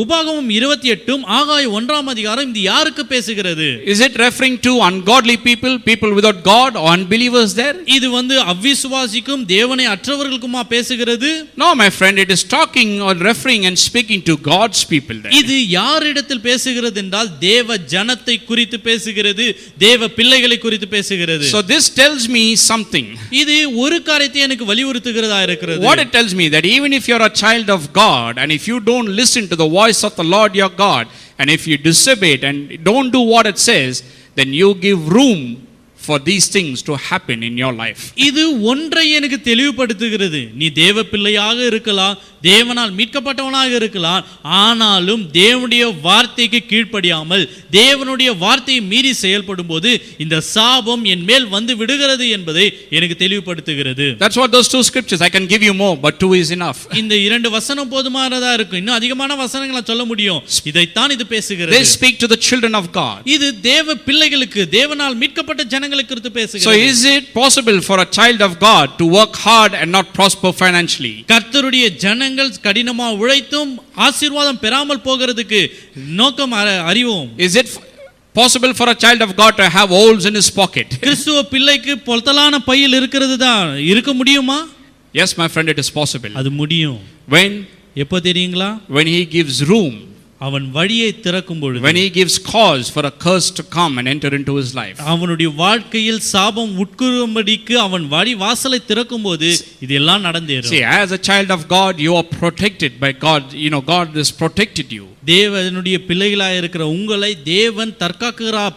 உபாகமம் 28ம் ஆகாய 1ஆம் அதிகாரம் இது யாருக்கு பேசுகிறது? Is it referring to ungodly people, people without God, or unbelievers there? இது அவிசுவாசிக்கும் தேவனை அற்றவர்களுக்குமா பேசுகிறது? No, my friend, it is talking or referring and speaking to God's people there. இது யாரிடத்தில் பேசுகிறது என்றால் தேவ ஜனத்தை குறித்து பேசுகிறது, தேவ பிள்ளைகளை குறித்து பேசுகிறது. So this tells me something. இது ஒரு காரியத்தை எனக்கு வலியுறுத்துகிறதா இருக்கிறது. What it tells me that even if you are a child of God and if you don't listen to the voice of the Lord your God and if you disobey it and don't do what it says, then you give room for these things to happen in your life. இது ஒன்றை எனக்கு தெளிவுபடுத்துகிறது. நீ தேவ பிள்ளையாக இருக்கலாம், தேவனால் மீட்கப்பட்டவனாக இருக்கலாம், ஆனாலும் தேவனுடைய வார்த்தைக்கு கீழ்ப்படியாமல் தேவனுடைய வார்த்தையை மீறி செயல்படும் போது இந்த சாபம் என் மேல் வந்து விடுகிறது என்பதை எனக்கு தெளிவுபடுத்துகிறது. That's what those two scriptures, I can give you more but two is enough. இந்த இரண்டு வசனம் போதுமானதா இருக்கும். இன்னும் அதிகமான வசனங்களை சொல்ல முடியும். இதைத்தான் இது பேசுகிறது. They speak to the children of God. இது தேவ பிள்ளைகளுக்கு, தேவனால் மீட்கப்பட்ட ஜனங்களுக்கு குறித்து பேசுகிறது. So is it possible for a child of God to work hard and not prosper financially? கர்த்தருடைய ஜனங்கள் கடினமா உழைத்தும் ஆசீர்வாதம் பெறாமல் போகிறதுக்கு நோக்கம் அறிவோம். Is it possible for a child of God to have holes in his pocket? கிறிஸ்துவ பிள்ளைக்கு பொத்தலான பையில் இருக்க முடியுமா? Yes, my friend, it is possible. அது முடியும். When? எப்போ தெரியுங்களா? When he gives room. அவன் வழியை திறக்கும் பொழுது. When he gives cause for a curse to come and enter into his life. அவனுடைய வாழ்க்கையில் சாபம் உட்குறும்படிக்கு அவன் வழி வாசலை திறக்கும்போது இதெல்லாம் நடந்தேறும். See, as a child of God, you are protected by God. You know, God has protected you. தேவனுடைய பிள்ளைகளாய் இருக்கிற உங்களை தேவன்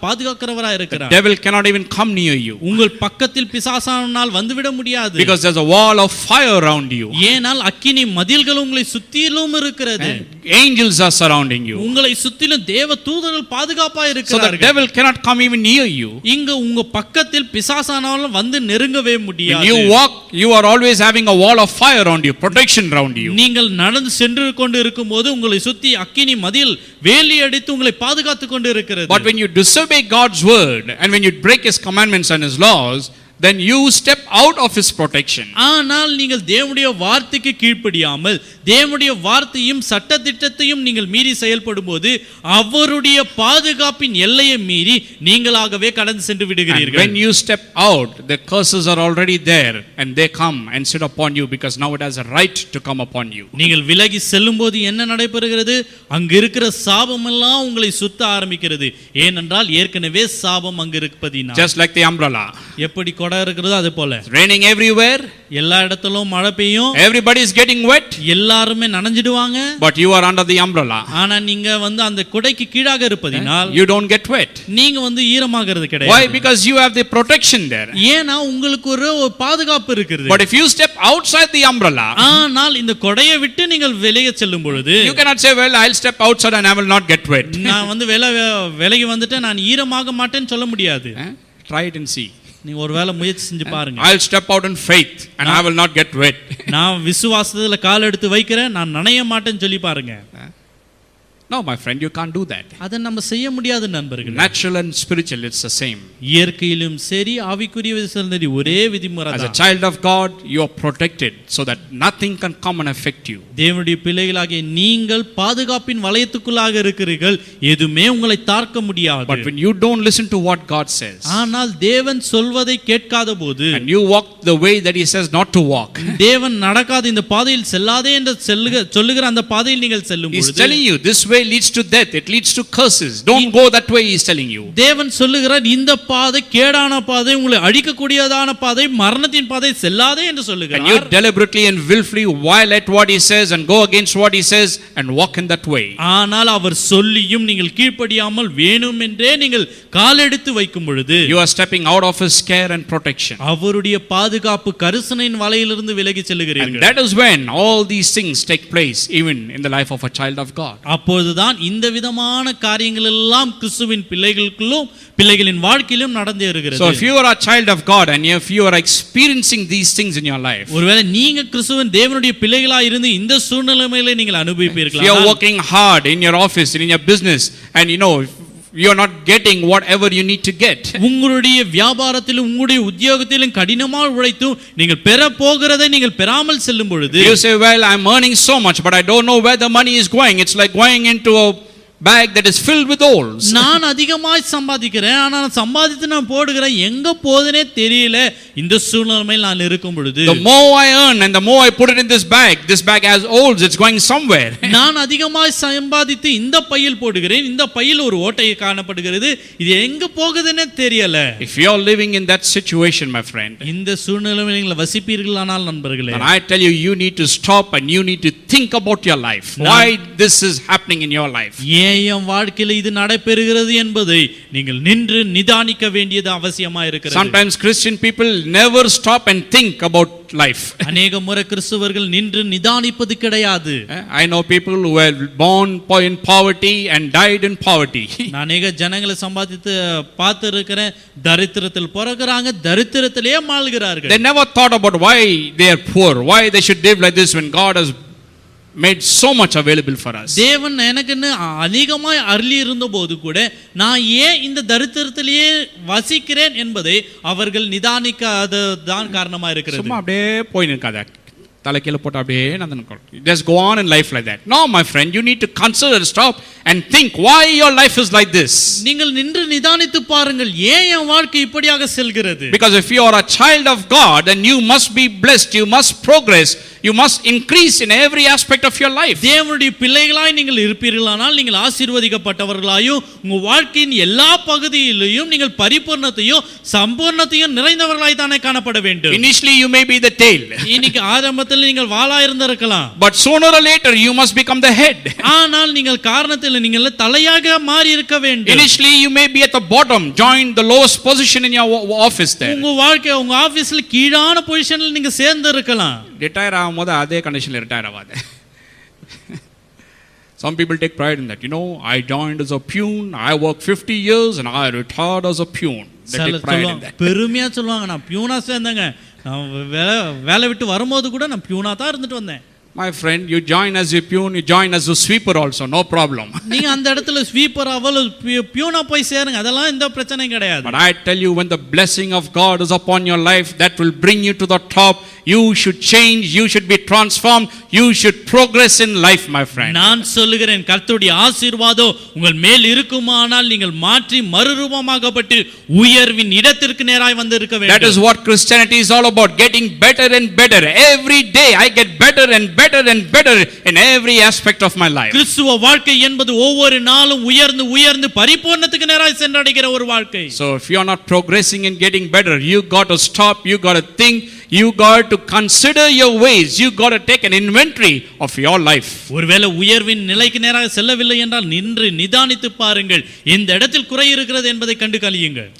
பாதுகாக்கிறவராய் இருக்கிறார். The devil cannot even come near you. உங்கள் பக்கத்தில் பிசாசானால் வந்துவிட முடியாது. Because there's a wall of fire around you. ஏனால் அக்கினி மதில்கள் உங்களை சுற்றிலும் இருக்கிறது. Angels are surrounding you. உங்களை சுற்றிலும் தேவ தூதர்கள் பாதுகாப்பாய் இருக்கிறார்கள். So the devil cannot come even near you. இங்க உங்க பக்கத்தில் பிசாசானாலும் வந்து நெருங்கவே முடியாது. When you walk, you are always having a wall of fire around you, protection around you. நீங்கள் நடந்து சென்று கொண்டு இருக்கும்போது உங்களை சுற்றி அக்கினி மதில் வேலி அடித்து உங்களை பாதுகாத்துக் கொண்டு இருக்கிறது. But when you disobey God's word and when you break his commandments and his laws, then you step out of his protection. ஆனால் நீங்கள் தேவனுடைய வார்த்தைக்கு கீழ்ப்படியாமல் தேவனுடைய வார்த்தையும் சட்டதிட்டத்தையும் நீங்கள் மீறி செயல்படும்போது அவருடைய பாதுகாப்பின் எல்லையை மீறி நீங்களாகவே கடந்து சென்று And விடுகிறீர்கள். when you step out, the curses are already there and they come and sit upon you because now it has a right to come upon you. நீங்கள் விலகி செல்லும்போது என்ன நடைபெறுகிறது? அங்கு இருக்கிற சாபம் எல்லாம் உங்களை சுத்த ஆரம்பிக்கிறது. ஏனென்றால் ஏற்கனவே சாபம் அங்கு இருப்பதினால். Just like the umbrella. எப்படி கொடை இருக்கிறதோ அது போல. Raining everywhere. எல்லா இடத்திலும் மழை பெய்யும். Everybody is getting wet. எல்லாருமே நனைஞ்சிடுவாங்க. But you are under the umbrella. ஆனா நீங்க அந்த குடைக்கு கீழாக இருப்பதினால் you don't get wet. நீங்க ஈரமாகிறது கிடையாது. Why? Because you have the protection there. ஏனா உங்களுக்கு ஒரு பாதுகாப்பு இருக்கிறது. But if you step outside the umbrella, ஆனால் இந்த கொடையை விட்டு நீங்கள் வெளியே செல்லும் பொழுது you cannot say, well, I'll step outside and I will not get wet. நான் விலகி வந்துட்டேன் நான் ஈரமாக மாட்டேன்னு சொல்ல முடியாது. Try it and see. நீங்க ஒருவேளை முயற்சி செஞ்சு பாருங்க. I'll step out in faith and I will not get wet. நான் விசுவாசத்துல கால் எடுத்து வைக்கிறேன் நான் நனைய மாட்டேன்னு சொல்லி பாருங்க. No, my friend, you can't do that. அதை நம்ம செய்ய முடியாது நண்பர்களே. Natural and spiritual, it's the same. இயற்கையிலும் சரி ஆவிக்குரிய விதத்திலும் ஒரே விதிமுறை தான். As a child of God, you are protected so that nothing can come and affect you. தேவனுடைய பிள்ளைகளாகிய நீங்கள் பாதுகாப்பின் வளையத்துக்குள்ளாக இருக்கிறீர்கள். எதுமே உங்களை தாக்க முடியாது. But when you don't listen to what God says, ஆனால் தேவன் சொல்வதை கேட்காத போது and you walk the way that he says not to walk, தேவன் நடக்காத இந்த பாதையில் செல்லாதே என்று சொல்லுகிற அந்த பாதையில் நீங்கள் செல்லும் பொழுது he's telling you this way leads to death, it leads to curses, don't go that way, he is telling you. தேவன் சொல்லுகிறார் இந்த பாதை கேடான பாதை உங்களை அழிக்கக்கூடியதான பாதை மரணத்தின் பாதை செல்லாதே என்று சொல்லுகிறார். And you deliberately and willfully violate what he says and go against what he says and walk in that way. ஆனால் அவர் சொல்லியும் நீங்கள் கீழ்ப்படியாமல் வேணுமென்றே நீங்கள் கால் எடுத்து வைக்கும் பொழுது you are stepping out of his care and protection. அவருடைய பாதுகாப்பு கரிசனையின் வலையிலிருந்து விலகி And செல்லுகிறீர்கள். that is when all these things take place even in the life of a child of God. அப்பொழுதுதான் இந்த விதமான காரியங்கள் எல்லாம் கிறிஸ்துவின் பிள்ளைகளின் வாழ்க்கையிலும் நடந்து இருக்கிறது. So if you are a child of God and if you are experiencing these things in your life, ஒருவேளை நீங்க கிறிஸ்துவின் தேவனுடைய பிள்ளைகளாய் இருந்து இந்த சூழ்நிலையிலே நீங்கள் அனுபவிப்பீர்களா? you are working hard in your office in your business and you are not getting whatever you need to get. உங்களுடைய வியாபாரத்திலும் உங்களுடைய உத்தியோகத்திலும் கடினமாக உழைத்தும் நீங்கள் பெற போகிறதை நீங்கள் பெறாமல் செல்லும் பொழுது you say, well, I'm earning so much but I don't know where the money is going. It's like going into a bag that is filled with holes. நான் அதிகமாய் சம்பாதிக்கிறேன் ஆனா சம்பாதித்து நான் போடுகிறேன் எங்க போகுதுனே தெரியல. இந்த சூழ்நிலையில் நான் இருக்கும் பொழுது the more I earn and the more I put it in this bag has holes, it's going somewhere. நான் அதிகமாய் சம்பாதித்து இந்த பையில் போடுகிறேன் இந்த பையில் ஒரு ஓட்டை காணப்படுகிறது இது எங்க போகுதுனே தெரியல. If you are living in that situation, my friend, இந்த சூழ்நிலையில் நீங்கள் வசிப்பீர்களானால் நண்பர்களே, and I tell you, you need to stop and you need to think about your life. Why this is happening in your life? என் வாழ்க்கையில இது நடைபெறுகிறது என்பதை நீங்கள் நின்று நிதானிக்க வேண்டியது அவசியமா இருக்கிறது. Sometimes Christian people never stop and think about life. அநேக முறை கிறிஸ்தவர்கள் நின்று நிதானிப்பது கிடையாது. I know people who were born in poverty and died in poverty. நான் அநேக ஜனங்களை சம்பாதித்து பார்த்து இருக்கிறேன். தரித்திரத்தில் பிறகுறாங்க தரித்திரத்திலே மாழ்கிறார்கள். They never thought about why they are poor, why they should live like this when God has made so much available for us. தேவன் எனக்குன்னு அதிகமாய் அருளி இருந்தபோது கூட நான் ஏன் இந்த தரித்திரத்திலேயே வசிக்கிறேன் என்பதை அவர்கள் நிதானிக்காததான் காரணமா இருக்கிறது. சும்மா அப்படியே போய் நிற்காத தலைக்கீழ போட்டு அப்படியே நடந்து just go on in life like that. No, my friend, you need to consider, stop and think why your life is like this. நீங்கள் நின்று நிதானித்து பாருங்கள் ஏன் என் வாழ்க்கை இப்படியாக செல்கிறது. Because if you are a child of God then you must be blessed, you must progress, you must increase in every aspect of your life. தேவனுடைய பிள்ளைகளாய் நீங்கள் இருப்பீர்களானால் நீங்கள் ஆசீர்வதிக்கப்பட்டவர்களாயும் உங்க வாழ்க்கையின் எல்லா பகுதியிலும் நீங்கள் பரிபூர்ணத்தையும் சம்பூர்ணத்தையும் நிறைந்தவர்களாய் தானே காணப்பட வேண்டும். Initially you may be the tail. இன்னைக்கு ஆரம்பத்தில் நீங்கள் வாலா இருந்திருக்கலாம். But sooner or later you must become the head. ஆனால் நீங்கள் காரணத்தில் நீங்கள் தலையாக மாறி இருக்க வேண்டும். Initially you may be at the bottom, join the lowest position in your office there. உங்க வாழ்க்கை உங்க ஆபீஸ்ல கீழான பொசிஷன்ல நீங்க சேர்ந்து இருக்கலாம். ரிட்டையர் ஆகும்போது அதே கண்டிஷன்ல ரிட்டையர் ஆகாது. Some people take pride in that. I joined as a peon, I worked 50 years and I retired as a peon. They take pride in that. பெருமையா சொல்வாங்க நான் பியூனா சேர்ந்தேங்க. நான் வேலை விட்டு வரும்போது கூட நான் பியூனா தான் இருந்துட்டு வந்தேன். My friend, you join as a peon, you join as a sweeper also, no problem. நீங்க அந்த இடத்துல ஸ்வீப்பராவோ பியூனா போய் சேருங்க, அதெல்லாம் எந்த பிரச்சனையும் கிடையாது. But I tell you, when the blessing of God is upon your life, that will bring you to the top. You should change, you should be transformed, you should progress in life, my friend. நான் சொல்லுகிறேன், கர்த்தருடைய ஆசீர்வாதம் உங்கள் மேல் இருக்குமானால் நீங்கள் மாற்றி மறுரூபமாகப்பட்டு உயர்வின் இடத்திற்கு நேராய் வந்து இருக்க வேண்டும். That is what Christianity is all about, getting better and better. Every day I get better and better and better in every aspect of my life. கிறிஸ்துவ வாழ்க்கை என்பது ஒவ்வொரு நாளும் உயர்ந்து உயர்ந்து பரிபூர்ணத்துக்கு நேராய் சென்றடைகிற ஒரு வாழ்க்கை. So if you are not progressing and getting better, you got to stop, you got to think, you got to consider your ways, you got to take an inventory of your life. ஒருவேளை உயர்வின் நிலைக்கு நேராக செல்லவில்லை என்றால் நின்று நிதானித்து பாருங்கள், இந்த இடத்தில் குறை இருக்கிறது என்பதை கண்டு கழியுங்கள்.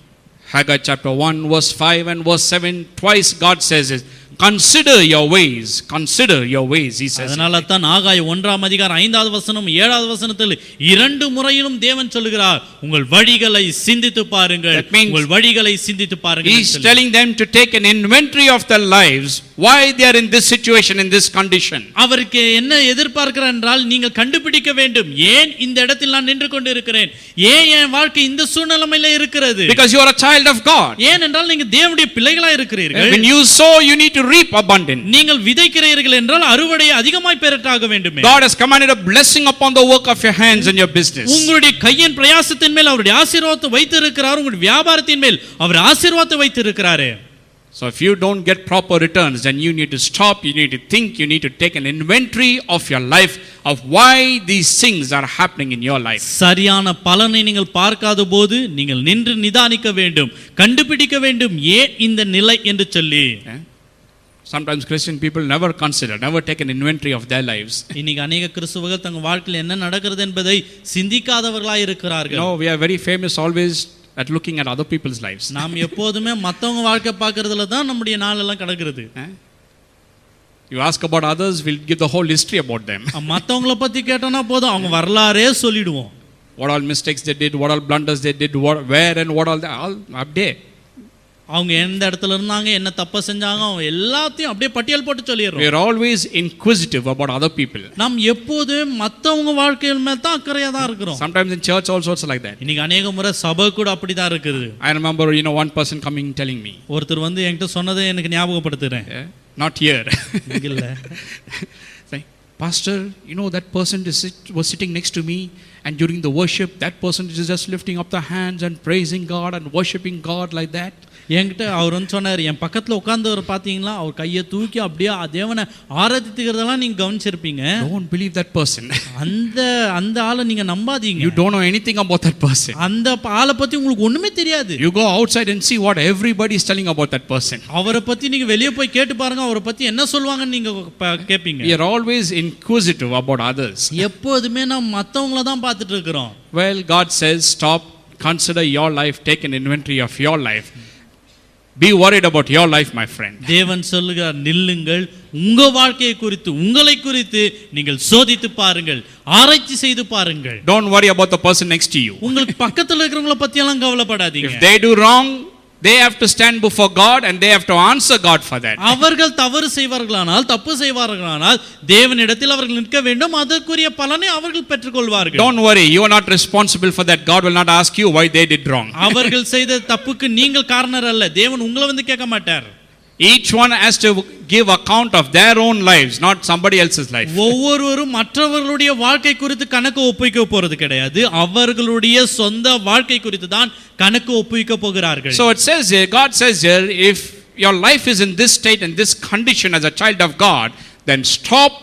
Haggai chapter 1 verse 5 and verse 7, twice God says it. Consider your ways, consider your ways, he says. அதனால தான் ஆகாய் 1ஆம் அதிகாரம் 5வது வசனம் 7வது வசனத்தில் இரண்டு முறையிலும் தேவன் சொல்கிறார், உங்கள் வழிகளை சிந்தித்து பாருங்கள், உங்கள் வழிகளை சிந்தித்து பாருங்கள். He is telling them to take an inventory of their lives, why they are in this situation, in this condition. அவருக்கு என்ன எதிர்பார்க்கிறார் என்றால், நீங்கள் கண்டுபிடிக்க வேண்டும், ஏன் இந்த இடத்தில் நான் நின்று கொண்டு இருக்கிறேன், ஏன் என் வாழ்க்கை இந்த சூழ்நிலையில இருக்கிறது. Because you are a child of God. ஏன் என்றால் நீங்க தேவனுடைய பிள்ளைகளா இருக்கிறீர்கள். When you sow, you need to reap abundant. நீங்கள் விதைக்கிறீர்கள் என்றால் அறுவடையை அதிகமாய் பெறட்டாக வேண்டுமே. God has commanded a blessing upon the work of your hands and your business. உங்களுடைய கையின் பிரயாசத்தின் மேல் அவருடைய ஆசீர்வாதத்தை வைத்திருக்கிறார், உங்களுடைய வியாபாரத்தின் மேல் அவர் ஆசீர்வாதத்தை வைத்திருக்கிறார். So if you don't get proper returns, then you need to stop, you need to think, you need to take an inventory of your life, of why these things are happening in your life. சரியான பலனை நீங்கள் பார்க்காத போது நீங்கள் நின்று நிதானிக்க வேண்டும், கண்டுபிடிக்க வேண்டும், ஏன் இந்த நிலை என்று சொல்லி. Sometimes Christian people never consider, never take an inventory of their lives. இன்னைக்கு अनेक கிறிஸ்தவர்கள் தங்கள் வாழ்க்கையில் என்ன நடக்கிறது என்பதை சிந்திக்காதவர்களாய் இருக்கிறார்கள். No, we are very famous always at looking at other people's lives. நாம் எப்போதுமே மத்தவங்க வாழ்க்கை பார்க்கிறதுல தான் நம்முடைய நாள் எல்லாம் கடக்குது. You ask about others, we'll give the whole history about them. மத்தவங்கள பத்தி கேட்டோம்னா போதும், அவங்க வரலாறே சொல்லிடுவோம். What all mistakes they did, what all blunders they did, where and what all update. அவங்க எந்த இடத்துல இருந்தாங்க, என்ன தப்பு செஞ்சாங்க, அவங்க எல்லாத்தையும் அப்படியே பட்டியல் போட்டு சொல்லிடுறோம். We are always inquisitive about other people. நாம் எப்போதும் மத்தவங்க வாழ்க்கையில மேல தான் அக்கறையா தான் இருக்கிறோம். Sometimes in church also it's like that. இன்னைக்கு अनेक முறை சபை கூட அப்படி தான் இருக்குது. I remember, one person coming telling me. ஒருத்தர் வந்து என்கிட்ட சொன்னதை எனக்கு ஞாபகப்படுத்துறேன். Not here. இல்ல. Say, Pastor, that person was sitting next to me, and during the worship that person is just lifting up the hands and praising God and worshiping God like that. என்கிட்ட அவர் வந்து சொன்னார், என் பக்கத்தில் உட்கார்ந்தவர் பார்த்தீங்களா, அவர் கையை தூக்கி அப்படியே தேவனை ஆராதிக்கிறதெல்லாம் நீங்க கவனிச்சிருப்பீங்க. Don't believe that person. அந்த ஆளை நீங்க நம்பாதீங்க. You don't know anything about that person. அந்த ஆளை பத்தி உங்களுக்கு ஒண்ணுமே தெரியாது. You go outside and see what everybody is telling about that person. அவரை பத்தி நீங்க வெளியே போய் கேட்டு பாருங்க, அவரை பத்தி என்ன சொல்வாங்கன்னு நீங்க கேட்பீங்க. We are always inquisitive about others. எப்போதுமே நாம் மத்தவங்கள தான் பார்த்துட்டு இருக்கிறோம். Well, God says, stop, consider your life, take an inventory of your life. Be worried about your life, my friend. தேவன் சொல்லுகிறார், நில்லுங்கள், உங்க வாழ்க்கையை குறித்து, உங்களை குறித்து நீங்கள் சோதித்து பாருங்கள், ஆராய்ச்சி செய்து பாருங்கள். Don't worry about the person next to you. உங்களுக்கு பக்கத்துல இருக்கிறவங்கள பத்தி எல்லாம் கவலைப்படாதீங்க. If they do wrong, they have to stand before God and they have to answer God for that. அவர்கள் தவறு செய்வார்களானால், தப்பு செய்வார்களானால் தேவனிடத்தில் அவர்கள் நிற்க வேண்டும், அதற்குரிய பலனை அவர்கள் பெற்றுக்கொள்வார்கள். Don't worry, you are not responsible for that. God will not ask you why they did wrong. அவர்கள் செய்த தப்புக்கு நீங்கள் காரணர் அல்ல, தேவன் உங்களை வந்து கேட்க மாட்டார். Each one has to give account of their own lives, not somebody else's life. ஒவ்வொருவரும் மற்றவர்களுடைய வாழ்க்கை குறித்து கணக்கு ஒப்புவிக்க போறது கிடையாது, அவர்களுடைய சொந்த வாழ்க்கை குறித்து தான் கணக்கு ஒப்புவிக்க போகிறார்கள். So it says here, God says here, if your life is in this state and this condition as a child of God, then stop,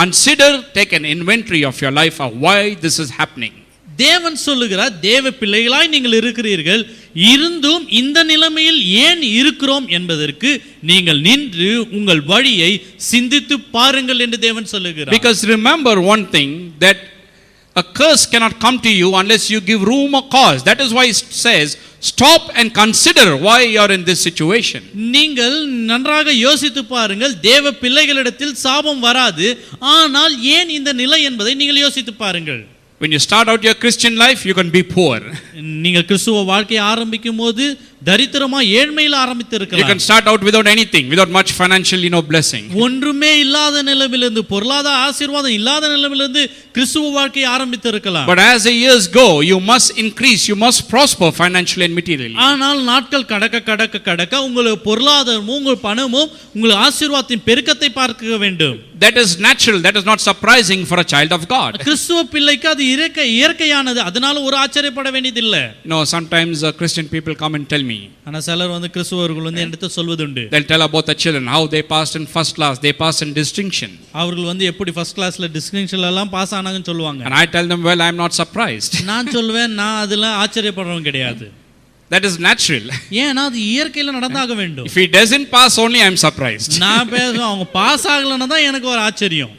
consider, take an inventory of your life of why this is happening. தேவன் சொல்லுகிறார், தேவ பிள்ளைகளாய் நீங்கள் இருக்கிறீர்கள், இருந்தும் இந்த நிலைமையில் ஏன் இருக்கிறோம் என்பதற்கு நீங்கள் நின்று உங்கள் வழியை சிந்தித்து பாருங்கள் என்று தேவன் சொல்லுகிறார். Because remember one thing, that a curse cannot come to you unless you give room or cause. That is why it says, stop and consider why you are in this situation. நீங்கள் நன்றாக யோசித்து பாருங்கள், தேவ பிள்ளைகளிடத்தில் சாபம் வராது, ஆனால் ஏன் இந்த நிலை என்பதை நீங்கள் யோசித்து பாருங்கள். When you start out your Christian life, you can be poor. நீங்கள் கிறிஸ்துவ வாழ்க்கையை ஆரம்பிக்கும் போது தரித்திரமா ஏழ்மையில You ஆரம்பித்திருக்கலாம். can start out without anything, without much financial, blessing. ஒன்றுமே இல்லாத நிலையிலிருந்து பொருளாதார ஆசீர்வாதம் இல்லாத நிலையிலிருந்து கிறிஸ்துவ வாழ்க்கையை ஆரம்பித்திருக்கலாம். But as the years go, you must increase, you must prosper financially and materially. ஆனால் நாட்கள் கடக்க உங்களுக்கு பொருளாதாரமும் உங்கள் பணமும் உங்கள் ஆசீர்வாதத்தின் பெருக்கத்தை பார்க்க வேண்டும். That is natural, that is not surprising for a child of God. கிறிஸ்துவ பிள்ளைக்கு அது இயற்கையானது, அதனால ஒரு ஆச்சரியப்பட வேண்டியதில்லை. Sometimes Christian people come and tell me. ஆனா சிலர் கிறிஸ்துவர்கள் என்னிடத்தை சொல்வதுண்டு. They'll tell about the children, how they passed in first class, they passed in distinction. அவர்கள் எப்படி ஃபர்ஸ்ட் கிளாஸ்ல டிஸ்டிங்ஷன்ல எல்லாம் பாஸ் ஆனாங்கன்னு சொல்லுவாங்க. And I tell them, well, I am not surprised. நான் சொல்வேன், நான் அதுல ஆச்சரியப்படுறவன் கிடையாது. That is natural. ஏன்னா அது இயற்கையில நடந்தாக வேண்டும். If he doesn't pass only, I am surprised. நான் அவங்க பாஸ் ஆகலன்னா தான் எனக்கு ஒரு ஆச்சரியம்.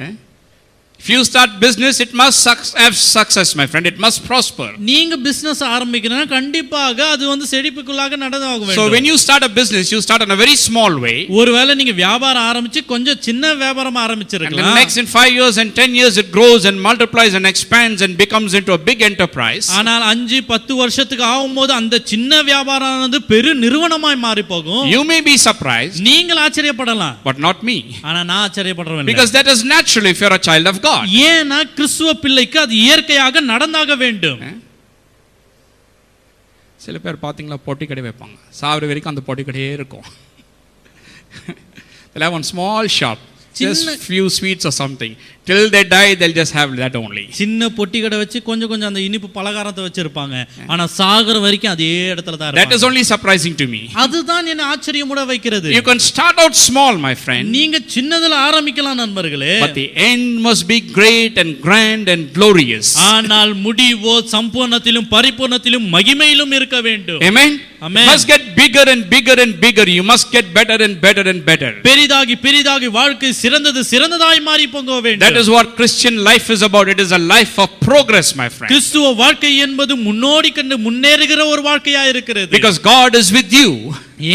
If you start business, it must have success, my friend. It must prosper. நீங்க பிசினஸ் ஆரம்பிக்கணும்னா கண்டிப்பாக அது செழிப்புக்குள்ளாக நடந்தாக வேண்டும். So when you start a business, you start in a very small way. ஒருவேளை நீங்க வியாபாரம் ஆரம்பிச்சு கொஞ்சம் சின்ன வியாபாரம் ஆரம்பிச்சிருக்கலாம். And next in 5 years and 10 years it grows and multiplies and expands and becomes into a big enterprise. ஆனால் 5-10 வருஷத்துக்கு ஆகும்போது அந்த சின்ன வியாபாரமானது பெரு நிறுவனமாய் மாறி போகும். You may be surprised. நீங்கள் ஆச்சரியப்படலாம். But not me. ஆனா நான் ஆச்சரியப்படுறேன். Because that is natural if you are a child of God. ஏன்னா கிறிஸ்துவ பிள்ளைக்கு அது இயற்கையாக நடந்தாக வேண்டும். சில பேர் பாத்தீங்களா பொட்டி கடை வைப்பாங்க, சாவர வரைக்கும் அந்த பொட்டி கடையே இருக்கும். They'll have one small shop, just few sweets or something. Till they die, they'll just have that only. சின்ன பொட்டி கடை வச்சு கொஞ்சம் அந்த இனிப்பு பலகாரத்தை வச்சிருப்பாங்க. ஆனா சாகர வரைக்கும் அதே இடத்துல தான் இருப்பாங்க. That is only surprising to me. அதுதான் என்ன ஆச்சரியமுட வைக்கிறது. You can start out small, my friend. நீங்க சின்னதுல ஆரம்பிக்கலாம் நண்பர்களே. But the end must be great and grand and glorious. ஆனால் முடிவோ சம்பூர்ணத்திலும் பரிபூர்ணத்திலும் மகிமையிலும் இருக்க வேண்டும். Amen. Amen. You must get bigger and bigger and bigger. You must get better and better and better. பெரிதாகி வாழ்க்கை சிறந்ததாய் மாறி போக வேண்டும். That is what Christian life is about. It is a life of progress, my friend. கிறிஸ்துவ வாழ்க்கை என்பது முன்னோடி கண்டு முன்னேறுகிற ஒரு வாழ்க்கையா இருக்கிறது. Because God is with you.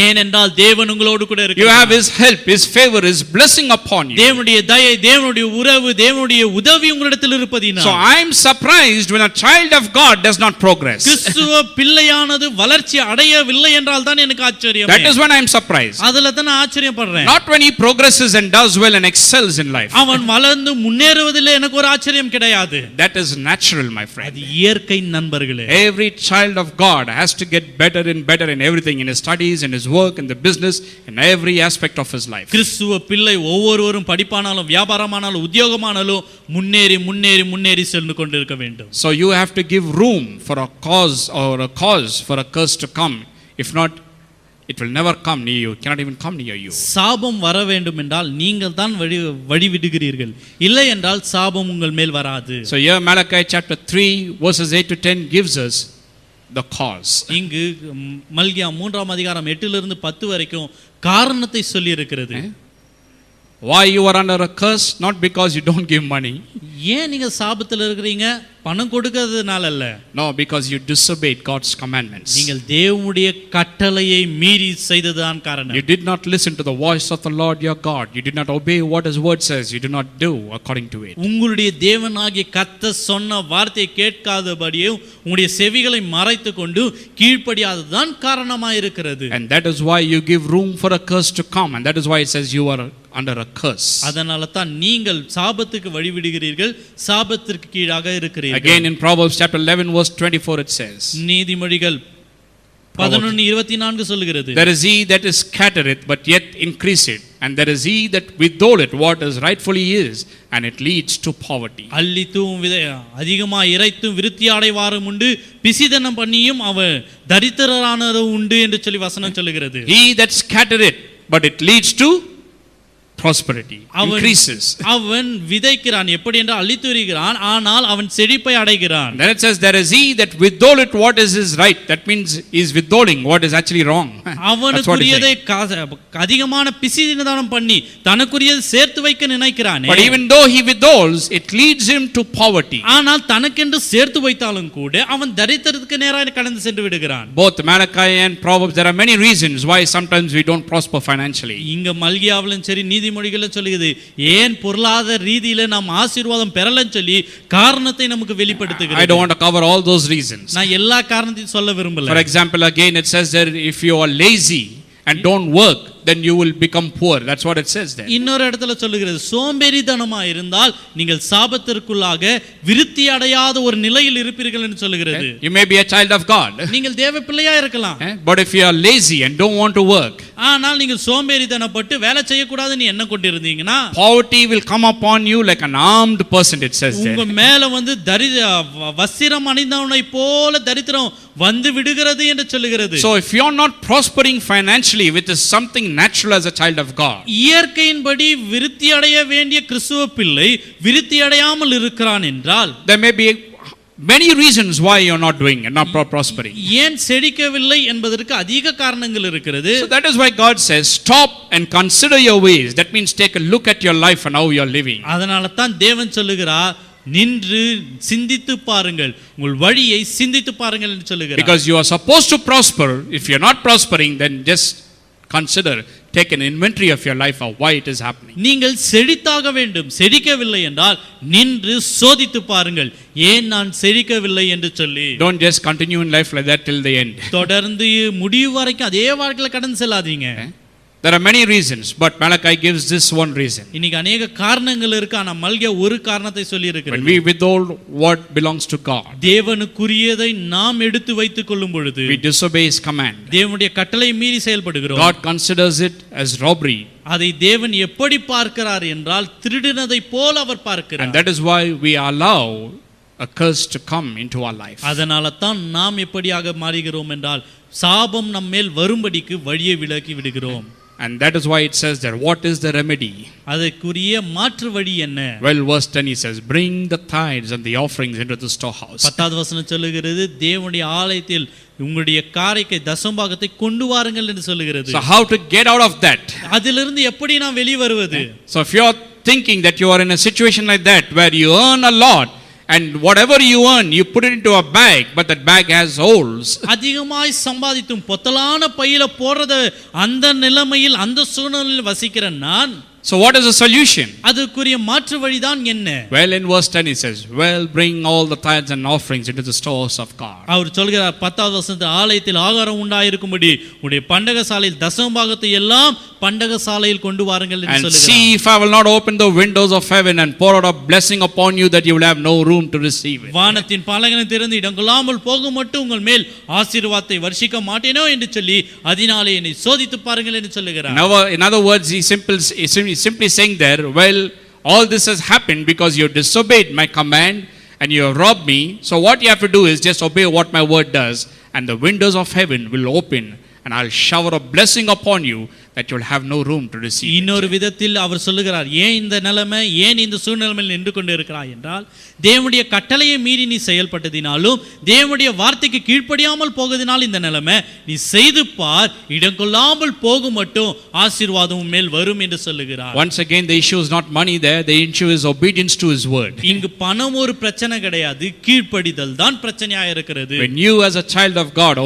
ஏனென்றால் தேவன் உங்களோடு கூட இருக்கிறார். You have his help, his favor, his blessing upon you. தேவனுடைய தயை, தேவனுடைய உறவு, தேவனுடைய உதவி உங்களிடத்தில் இருப்பதினால். So I am surprised when a child of God does not progress. கிறிஸ்துவ பிள்ளையானது வளர்ச்சி அடையவில்லை என்றால் தான் எனக்கு ஆச்சரியம். That is when I am surprised. அதுல தான் நான் ஆச்சரியப்படுறேன். Not when he progresses and does well and excels in life. அவன் வளர்ந்து முன்னேறுவதிலே எனக்கு ஒரு ஆச்சரியம் கிடையாது. That is natural, my friend. அது இயற்கை நண்பர்களே. Every child of God has to get better and better in everything, in his studies, in his work, in the business, in every aspect of his life. கிறிஸ்துவ பிள்ளை ஒவ்வொருவரும் படிப்பானாலும் வியாபாரமானாலும் உத்தியோகமானாலும் முன்னேறி சென்று கொண்டிருக்க வேண்டும். So you have to give room for a cause for a curse to come. If not, it will never come near you. It cannot even come near you. சாபம் வர வேண்டும் என்றால் நீங்கள் தான் வழி விடுகிறீர்கள், இல்லை என்றால் சாபம் உங்கள் மேல் வராது. So here Malachi chapter 3 verses 8 to 10 gives us the cause. இங்கு மல்கியா 3ஆம் அதிகாரம் 8 இலிருந்து 10 வரைக்கும் காரணத்தை சொல்லி இருக்கிறது. Why you are under a curse? Not because you don't give money. ஏன் நீங்க சாபத்தில் இருக்கிறீங்க? பணம் கொடுக்கிறதுனால அல்ல. No, because you disobeyed God's commandments. நீங்கள் தேவனுடைய கட்டளையை மீறி செய்ததுதான் காரணம். You did not listen to the voice of the Lord your God. You did not obey what his word says. You did not do according to it. உங்களுடைய தேவனாகிய கர்த்தர் சொன்ன வார்த்தையை கேட்காதபடியே உங்களுடைய செவிகளை மறைத்துக்கொண்டு கீழ்ப்படியாததுதான் காரணமாய் இருக்கிறது. And that is why you give room for a curse to come, and that is why it says you are under a curse. அதனால தான் நீங்கள் சாபத்துக்கு வழிவிடுகிறீர்கள், சாபத்திற்கு கீழாக இருக்கிறீர்கள். Again in Proverbs chapter 11 verse 24 it says. நீதிமொழிகள் 11:24 சொல்கிறது. There is he that is scattereth but yet increaseth, and there is he that withholdeth what is rightfully his, and it leads to poverty. அள்ளித்தும் அதிகமாக இறைத்தும் விருத்தி அடைவாரும் உண்டு, பிசிதனம் பண்ணியும் அவன் தரித்திரரானதும் உண்டு என்று சொல்லி வசனம் சொல்லுகிறது. He that scattereth but it leads to prosperity, increases. அவன் விதைக்கிறான், எப்படி என்றால் அழித்துகிறான், ஆனால் அவன் செழிப்பை அடைகிறான். Then it says there is he that withholdeth what is his right. That means he is withholding what is actually wrong. அவனுக்குரியதை அதிகமான பிசிதனம் பண்ணி தனக்குரியதை சேர்த்து வைக்க நினைக்கிறானே. But even though he withholds, it leads him to poverty. ஆனால் தனக்கென்று சேர்த்து வைத்தாலும் கூட அவன் தரித்திரத்துக்கு நேராக கடந்து சென்று விடுகிறான். Both Malachi and Proverbs, there are many reasons why sometimes we don't prosper financially. இங்க மல்கியாவிலும் சரி நீதிமொழிகளிலும் நீதிமொழிகள் சொல்லுகிறது ஏன் பொருளாதார ரீதியில நாம் ஆசீர்வாதம் பெறலன்னு சொல்லி காரணத்தை நமக்கு I வெளிப்படுத்துகிறது. don't want to cover all those reasons. நான் எல்லா காரணத்தையும் சொல்ல விரும்பல. For example, again it says that if you are lazy and don't work, then you will become poor. That's what it says there. இன்னொரு இடத்துல சொல்லுகிறது சோம்பேறித்தனமா இருந்தால் நீங்கள் சாபத்திற்குள்ளாக விருத்தி அடையாத ஒரு நிலையில் இருப்பீர்கள் என்று சொல்லுகிறது. You may be a child of God. நீங்கள் தேவ பிள்ளையா இருக்கலாம். But if you are lazy and don't want to work, ஆனால் நீங்கள் சோம்பேறித்தனப்பட்டு வேலை செய்ய கூடாதுன்னு என்ன கொண்டிருந்தீங்கன்னா poverty will come upon you like an armed person, it says there. உங்க மேல வந்து வஸ்திரம் அணிந்தவனை போல தரித்திரம் வந்து விடுகிறது என்று சொல்லுகிறது. So if you are not prospering financially, which is something natural as a child of God, இயற்கையின்படி விருத்தி அடைய வேண்டிய கிறிஸ்துவ பிள்ளை விருத்தி அடையாமல் இருக்கிறான் என்றால் there may be many reasons why you are not doing and not prospering. ஏன் செழிக்கவில்லை என்பதற்கு அதிக காரணங்கள் இருக்கிறது. So that is why God says stop and consider your ways. That means take a look at your life and how you are living. அதனால தான் தேவன் சொல்லுகிறார் நின்று சிந்தித்து பாருங்கள் உங்கள் வழியை சிந்தித்து பாருங்கள் என்று சொல்லுகிறார். Because you are supposed to prosper. If you are not prospering, then just consider, take an inventory of your life of why it is happening. நீங்கள் செழித்தாக வேண்டும். செழிக்கவில்லை என்றால் நின்று சோதித்து பாருங்கள் ஏன் நான் செழிக்கவில்லை என்று சொல்லி. Don't just continue in life like that till the end. தொடர்ந்து முடிவு வரைக்கும் அதே வாழ்க்கையில கடந்து செல்லாதீங்க. There are many reasons, but Malachi gives this one reason. இன்னைக்கு अनेक காரணங்கள் இருக்கு ஆனா மல்கியா ஒரு காரணத்தை சொல்லி இருக்கிறது. When we withhold what belongs to God, தேவனுக்குரியதை நாம் எடுத்து வைத்துக் கொள்ளும் பொழுது we disobey his command. தேவனுடைய கட்டளை மீறி செயல்படுகிறோம். God considers it as robbery. அதை தேவன் எப்படி பார்க்கிறார் என்றால் திருடினதை போல அவர் பார்க்கிறார். And that is why we allow a curse to come into our life. அதனால தான் நாம் எப்படியாக மாறுகிறோம் என்றால் சாபம் நம்மேல் வரும்படிக்கு வழியை விலக்கி விடுகிறோம். And that is why it says that what is the remedy? அதற்குரிய மாற்று வழி என்ன? Well, verse 10 he says, bring the tithes and the offerings into the storehouse. 10வது வசனம் சொல்லுகிறது தேவனுடைய ஆலயத்தில் உங்களுடைய காணிக்கை தசமபாகத்தை கொண்டு வாருங்கள் என்று சொல்லுகிறது. So how to get out of that? அதிலிருந்து எப்படி நாம் வெளியே வருவது? So if you are thinking that you are in a situation like that where you earn a lot and whatever you earn you put it into a bag, but that bag has holes. அதிகமாய் சம்பாதித்தும் பொத்தலான பையில போறது அந்த நிலைமையில் அந்த சூழ்நிலையில் வசிக்கிற நான். So what is the solution? அதுக்குரிய மாற்று வழிதான் என்ன? Well, in verse 10 he says, well, bring all the tithes and offerings into the stores of God. அவர் சொல்கிறார் 10வது வசனத்தில் ஆலயத்தில் ஆகாரம் உண்டாயிருக்கும்படி உடைய பண்டக சாலையில் தசமபாகத்தை எல்லாம் பண்டக சாலையில் கொண்டு வாருங்கள் என்று And சொல்கிறார். see if I will not open the windows of heaven and pour out a blessing upon you that you will have no room to receive it. வானத்தின் பலகனை திறந்து இடங்கொள்ளாமல் போக மட்டும் உங்கள் மேல் ஆசீர்வாதத்தை வர்ஷிக்க மாட்டேனோ என்று சொல்லி அதனாலே என்னை சோதித்து பாருங்கள் என்று சொல்லுகிறார். In other words, he simply saying there, well, all this has happened because you disobeyed my command and you have robbed me. So what you have to do is just obey what my word does, and the windows of heaven will open and I'll shower a blessing upon you that you'll have no room to receive. இன்னொரு விதத்தில் அவர் சொல்லுகிறார் ஏன் இந்த நிலைமை ஏன் இந்த சூழ்நிலையில் நின்று கொண்டு இருக்கிறாய் என்றால் தேவனுடைய கட்டளையை மீறி நீ செயல்பட்டதினாலும் தேவனுடைய வார்த்தைக்கு கீழ்ப்படியாமல் போவதினால் இந்த நிலைமை நீ செய்து பார் இடங்கொள்ளாமல் போகும் மட்டும் ஆசீர்வாதம் மேல் வரும் என்று சொல்லுகிறார். Once again the issue is not money there, the issue is obedience to his word. இங்கு பணம் ஒரு பிரச்சனை கிடையாது, கீழ்ப்படிதல் தான் பிரச்சனையா இருக்கிறது. When you as a child of God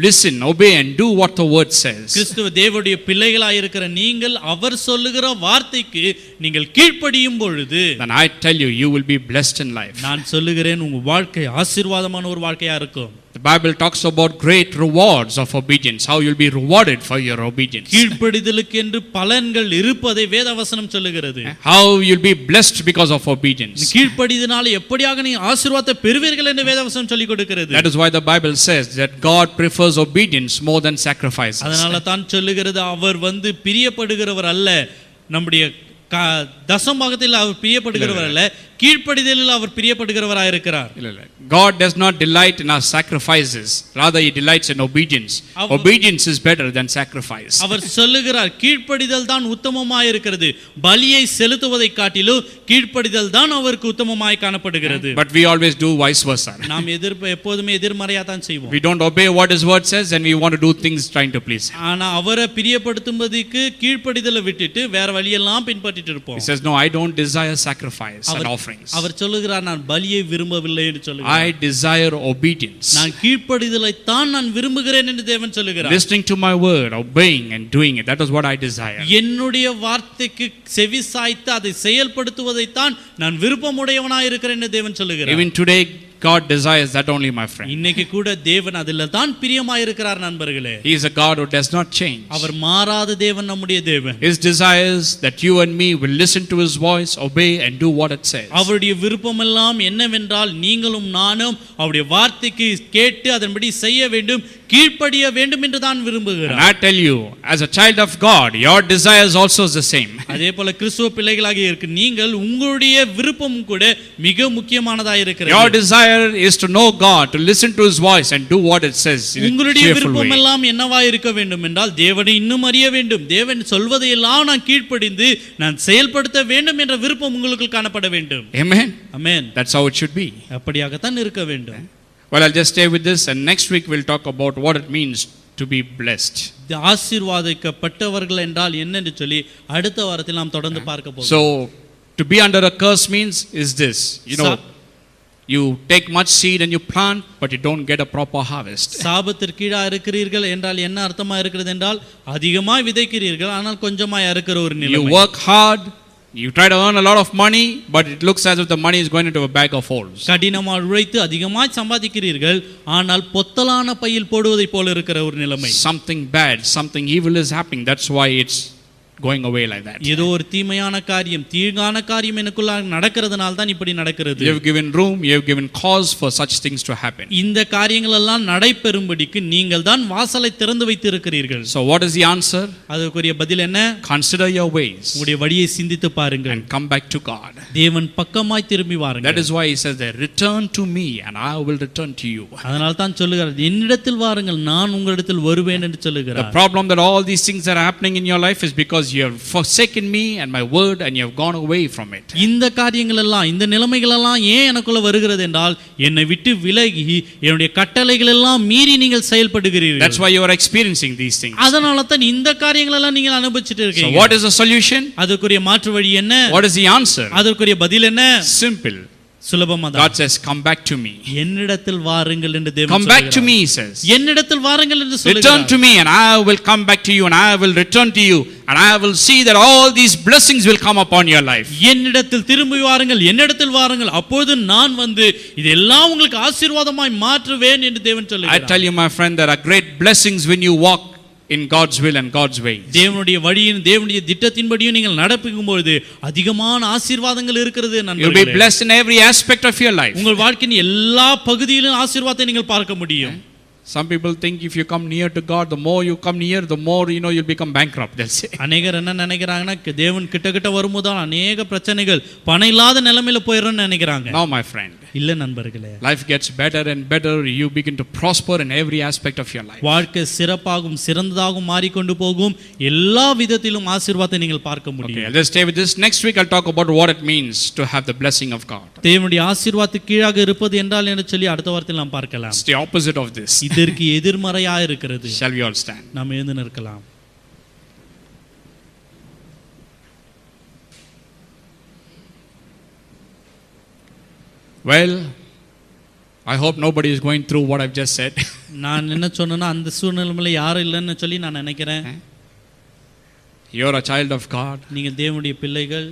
listen, obey and do what the word says, கிறிஸ்துவ தேவனுடைய பிள்ளைகளாய் இருக்கிற நீங்கள் அவர் சொல்லுகிற வார்த்தைக்கு நீங்கள் கீழ்ப்படியும் பொழுது then I tell you, you will be blessed in life. நான் சொல்லுகிறேன் உங்க வாழ்க்கை ஆசீர்வாதமான ஒரு வாழ்க்கையா இருக்கும். The Bible talks about great rewards of obedience, how you'll be rewarded for your obedience. கீழ்ப்படிதலுக்கு என்று பலன்கள் இருப்பதை வேதவசனம் சொல்லுகிறது. How you'll be blessed because of obedience. கீழ்ப்படிதனால எப்படியாக நீ ஆசீர்வாதத்தை பெறுவீர்கள் என்று வேதவசனம் சொல்லிக் கொடுக்கிறது. That is why the Bible says that God prefers obedience more than sacrifices. அதனால தான் சொல்லுகிறது அவர் வந்து பிரியப்படுகிறவர் அல்ல, நம்முடைய தசமபாகத்தில் அவர் பிரியப்படுகிறவர் அல்ல, கீழ்ப்படிதலில் அவர் பிரியப்படுகிறவராய் இருக்கிறார். God does not delight in our sacrifices, rather he delights in obedience. Obedience is better than sacrifice. அவர் சொல்லுகிறார் கீழ்ப்படிதல் தான் உத்தமமாய் இருக்கிறது, பலியை செலுத்துவதை காட்டிலும் கீழ்ப்படிதல் தான் அவருக்கு உத்தமமாய் காணப்படுகிறது. But we always do vice versa. நாம் எப்போதுமே எதிர்மறையா தான் செய்வோம். We don't obey what his word says and we want to do things trying to please him. ஆனா அவரை பிரியப்படுத்தும்படிக்கு கீழ்ப்படிதலை விட்டுட்டு வேற வழியெல்லாம் பின்பற்றிட்டு இருப்போம். He says no, I don't desire sacrifice and offering. offerings. அவர் சொல்லுகிறார் நான் பலியை விரும்பவில்லை என்று சொல்லுகிறார். I desire obedience. நான் கீழ்ப்படிதலை தான் நான் விரும்புகிறேன் என்று தேவன் சொல்லுகிறார். Listening to my word, obeying and doing it, that is what I desire. என்னுடைய வார்த்தைக்கு செவி சாய்த்து அதை செயல்படுத்துவதை தான் நான் விருப்பமுடையவனாய் இருக்கிறேன் என்று தேவன் சொல்லுகிறார். Even today God desires that only, my friend. இன்னைக்கு கூட தேவன் அதில தான் பிரியமாய் இருக்கிறார் நண்பர்களே. He is a God who does not change. அவர் மாறாத தேவன் நம்முடைய தேவன். His desires that you and me will listen to his voice, obey and do what it says. அவருடைய விருப்பமெல்லாம் என்னவென்றால் நீங்களும் நானும் அவருடைய வார்த்தைக்கு கேட்டு அதன்படி செய்ய வேண்டும், கீழ்ப்படிய வேண்டும் என்று தான் விரும்புகிறார். And I tell you, as a child of God, your desires also is the same. அதேபோல கிறிஸ்துவ பிள்ளைகளாக இருக்கு நீங்கள் உங்களுடைய விருப்பம் கூட மிக முக்கியமானதாக இருக்கிறது. Your desire is to know God, to listen to his voice and do what it says. உங்களுடைய விருப்பம் எல்லாம் என்னவா இருக்க வேண்டும் என்றால் தேவனை இன்னும் அறிய வேண்டும், தேவன் சொல்வதை எல்லாம் நான் கீழ்ப்படிந்து நான் செயல்படுத்த வேண்டும் என்ற விருப்பம் உங்களுக்கு காணப்பட வேண்டும். Amen. Amen. That's how it should be. அப்படியாகத்தான் இருக்க வேண்டும். Well, I'll just stay with this, and next week we'll talk about what it means to be blessed. ஆசீர்வாதிக்கப்பட்டவர்கள் என்றால் என்னன்னு சொல்லி அடுத்த வாரத்தில் நாம் தொடர்ந்து பார்க்க போகிறோம். So to be under a curse means is this, you take much seed and you plant, but you don't get a proper harvest. சாபத்திற்கு கீழா இருக்கிறீர்கள் என்றால் என்ன அர்த்தமா இருக்கிறது என்றால் அதிகமாய் விதைக்கிறீர்கள் ஆனால் கொஞ்சமாய் அறுக்கிற ஒரு நிலைமை. You work hard, you try to earn a lot of money, but it looks as if the money is going into a bag of holes. கடினமாக உழைத்து அதிகமாய் சம்பாதிக்கிறீர்கள் ஆனால் பொத்தலான பையில் போடுவதை போல இருக்கிற ஒரு நிலைமை. Something bad, something evil is happening. That's why it's going away like that. ஏதோ ஒரு தீமையான காரியம், தீங்கான காரியம் எனக்குள்ள நடக்கிறதுனால தான் இப்படி நடக்கிறது. You have given room, you have given cause for such things to happen. இந்த காரியங்கள் எல்லாம் நடைபெறும்படிக்கு நீங்கள் தான் வாசலை திறந்து வைத்து இருக்கிறீர்கள். So what is the answer? அதுக்குரிய பதில் என்ன? Consider your ways. உங்களுடைய வழியை சிந்தித்து பாருங்கள் and come back to God. தேவன் பக்கமாய் திரும்பி வாருங்கள். That is why he says that return to me and I will return to you. அதனால தான் சொல்லுகிறார் என்னிடத்தில் வாருங்கள் நான் உங்களிடத்தில் வருவேன் என்று சொல்லுகிறார். The problem that all these things are happening in your life is because you have forsaken me and my word and you have gone away from it. இந்த காரியங்கள் எல்லாம் இந்த நிலைமைகள் எல்லாம் ஏன் எனக்குள்ள வருகிறது என்றால் என்னை விட்டு விலகி என்னுடைய கட்டளைகள் எல்லாம் மீறி நீங்கள் செயல்படுகிறீர்கள். That's why you are experiencing these things. அதனால தான் இந்த காரியங்கள் எல்லாம் நீங்கள் அனுபவிச்சிட்டு இருக்கீங்க. So what is the solution? அதுக்குரிய மாற்று வழி என்ன? What is the answer? அதுக்குரிய பதில் என்ன? Simple. சுலபமாதான். God says come back to me. என்னிடத்தில் வாருங்கள் என்று தேவன் சொல்கிறார். Come back to me, he says. என்னிடத்தில் வாருங்கள் என்று சொல்கிறார். Return to me and I will come back to you and I will return to you and I will see that all these blessings will come upon your life. என்னிடத்தில் திரும்பி வாருங்கள், என்னிடத்தில் வாருங்கள், அப்பொழுது நான் வந்து இதெல்லாம் உங்களுக்கு ஆசீர்வாதமாய் மாற்றுவேன் என்று தேவன் சொல்கிறார். I tell you my friend, there are great blessings when you walk in God's will and God's ways. தேவனுடைய வழியின் தேவனுடைய திட்டத்தின்படியும் நீங்கள் நடக்கும்போது அதிகமான ஆசீர்வாதங்கள் இருக்கிறது நண்பர்களே. You will be blessed in every aspect of your life. உங்கள் வாழ்க்கையின் எல்லா பகுதியிலும் ஆசீர்வாதத்தை நீங்கள் பார்க்க முடியும். Some people think if you come near to God, the more you come near, the more you'll become bankrupt, they'll say. அநேகர் என்ன நினைக்கிறாங்கன்னா தேவன் கிட்ட வரும்போது அநேக பிரச்சனைகள் பணம் இல்லாத நிலைமையில போயிடும்னு நினைக்கிறாங்க. No my friend. இல்ல நண்பர்களே. Life gets better and better, you begin to prosper in every aspect of your life. வாழ்க்கை சிறப்பாகவும் சிறந்ததாகவும் மாறிக்கொண்டு போகும், எல்லா விதத்திலும் ஆசீர்வாதத்தை நீங்கள் பார்க்க முடியும். Okay, let's stay with this. Next week I'll talk about what it means to have the blessing of God. தேவனுடைய ஆசீர்வாதத்துக்கு கீழாக இருப்பது என்றால் என்ன சொல்லி அடுத்த வாரத்தில் நாம் பார்க்கலாம். It's the opposite of this. இதற்கு எதிர்மறையா இருக்கிறது. Shall we all stand? நாம் எழுந்து நிற்கலாம். Well, I hope nobody is going through what I've just said. நான் என்ன சொன்னேன்னா அந்த சூழ்நிலையில யாரும் இல்லைன்னு சொல்லி நான் நினைக்கிறேன். You're a child of God. நீங்கள் தேவனுடைய பிள்ளைகள்.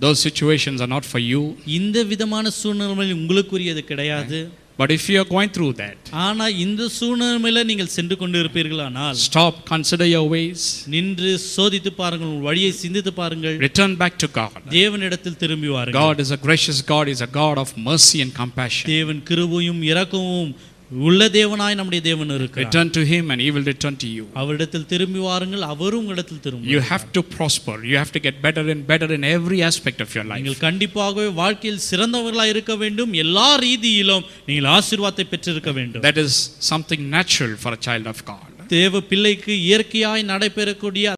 Those situations are not for you. இந்த விதமான சூழ்நிலைகள் உங்களுக்குரியது கிடையாது. But if you are going through that, ஆனா இந்த சூழ்நிலையில நீங்கள் சென்று கொண்டு இருப்பீர்களானால் stop, consider your ways, நின்று சோதித்து பாருங்கள், உங்கள் வழியை சிந்தித்து பாருங்கள், return back to God. தேவனிடத்தில் திரும்பி வாருங்கள். God is a gracious God, he is a God of mercy and compassion. தேவன் கிருபையும் இரக்கமும் உள்ள தேவனாய் நம்முடைய தேவன் இருக்கிறார். Return to him and he will return to you. அவரிடத்தில் திரும்பி வாருங்கள், அவரும் உங்களிடத்தில் திரும்புவார். You have to prosper, you have to get better and better in every aspect of your life. நீங்கள் கண்டிப்பாகவே வாழ்க்கையில் சிறந்தவர்களாய் இருக்க வேண்டும், எல்லா ரீதியிலும் நீங்கள் ஆசீர்வாதத்தை பெற்றிருக்க வேண்டும். That is something natural for a child of God. தேவ பிள்ளைக்கு இயற்கையாய் நடைபெறக்கூடிய